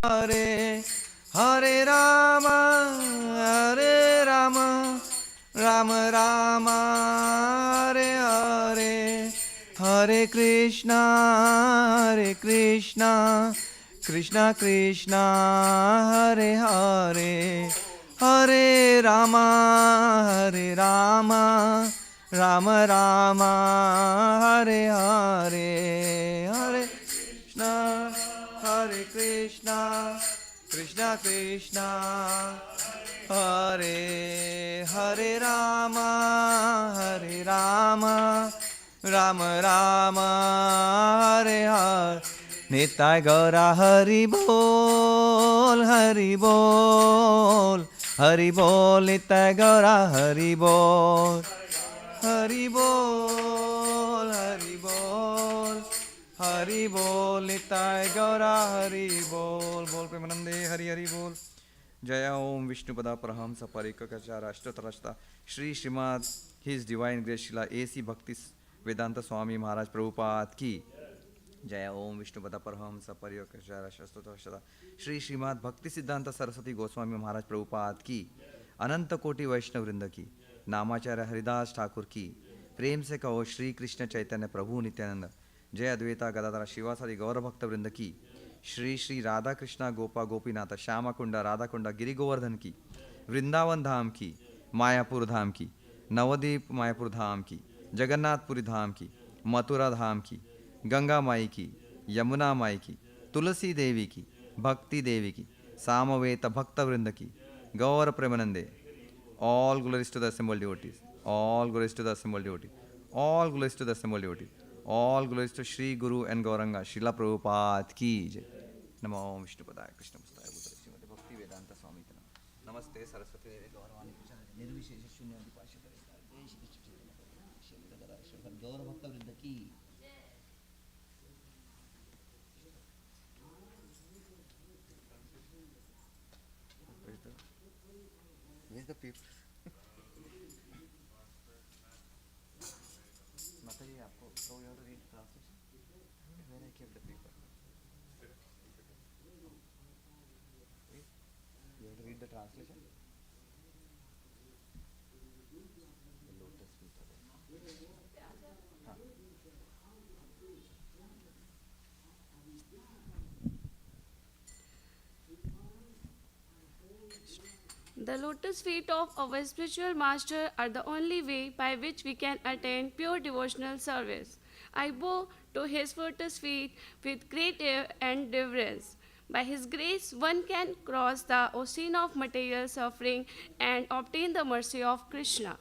Hare Hare Ram Ram Ram Hare Hare Hare Hare Krishna, Hare Krishna, Krishna Krishna, Hare Hare, Hare Rama, Hare Rama, Rama Rama, Hare Hare, Hare Krishna, Hare Krishna, Krishna Krishna, Hare Hare Rama, Hare Rama, Rama Rama, Hare Hare. Nitai Gaura Hari Bol, Hari Bol, Hari Bol, Nitai Gaura Hari Bol, Hari Bol, Hari Bol, Hari Bol, Nitai Gaura Hari Bol, Bol Premanande, Hari Hari Bol. Jaya Om Vishnupada Paraham Saparikakachara Ashtatarashta Shri Srimad His Divine Grace Shila A.C. Bhakti Vedanta Swami Maharaj Prabhupada Ki Jaya Om Vishnupada Paraham Saparikakachara Ashtatarashta Shri Srimad Bhakti Siddhanta Saraswati Goswami Maharaj Prabhupada Ki Ananta Koti Vaishnav Vrinda Ki Namacharya Haridas Thakur Ki प्रेम से कहो श्री कृष्ण चैतन्य प्रभु नित्यानंद जय अद्वैता गदाधर शिवासादि गौर भक्त वृंद की श्री श्री राधा कृष्णा गोपा गोपीनाथ श्यामा कुंडा राधा कुंडा गिरि गोवर्धन की वृंदावन धाम की मायापुर धाम की नवद्वीप मायापुर धाम की जगन्नाथपुरी धाम की मथुरा धाम की गंगा माई की यमुना माई की तुलसी देवी की भक्ति देवी की सामवेत भक्त वृंद की गौर प्रेमानंदे all glories to the assembled devotees, all glories to the assembled devotees, all glories to the assembled devotees, all glories to Shri Guru and Gauranga Srila Prabhupada ki jai. Namo Om Vishnu Padaya Krishna Mustaya Bhutale Srimati Bhakti Vedanta Swami Tana Namaste Saraswati Devi Gauravani Pujana Nirvishesha Shunyati Pashapare Jai Shri Krishna Chaitanya Shri Gadadhara Shri Gaura Bhakta Vrinda ki Where's the people? Mataji, आपको so you have to read translation. Where I kept the paper. Wait, you have to read the translation. The lotus feet are there. हाँ. The lotus feet of our spiritual master are the only way by which we can attain pure devotional service. I bow to his lotus feet with great awe and reverence. By his grace, one can cross the ocean of material suffering and obtain the mercy of Krishna.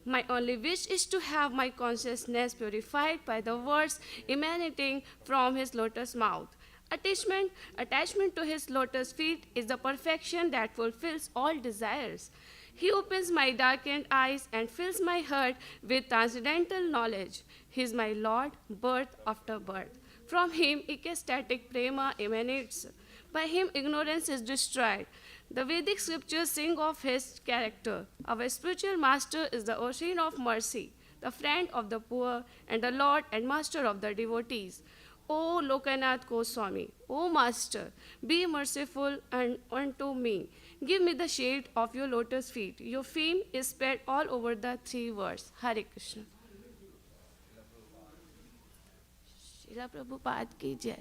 My only wish is to have my consciousness purified by the words emanating from his lotus mouth. Attachment to his lotus feet is the perfection that fulfills all desires. He opens my darkened eyes and fills my heart with transcendental knowledge. He is my Lord, birth after birth. From him, ecstatic prema emanates. By him, ignorance is destroyed. The Vedic scriptures sing of his character. Our spiritual master is the ocean of mercy, the friend of the poor, and the Lord and master of the devotees. O Lokanath Goswami, O Master, be merciful unto me. Give me the shade of your lotus feet. Your fame is spread all over the three worlds. Hare Krishna. Srila Prabhupada ki jai.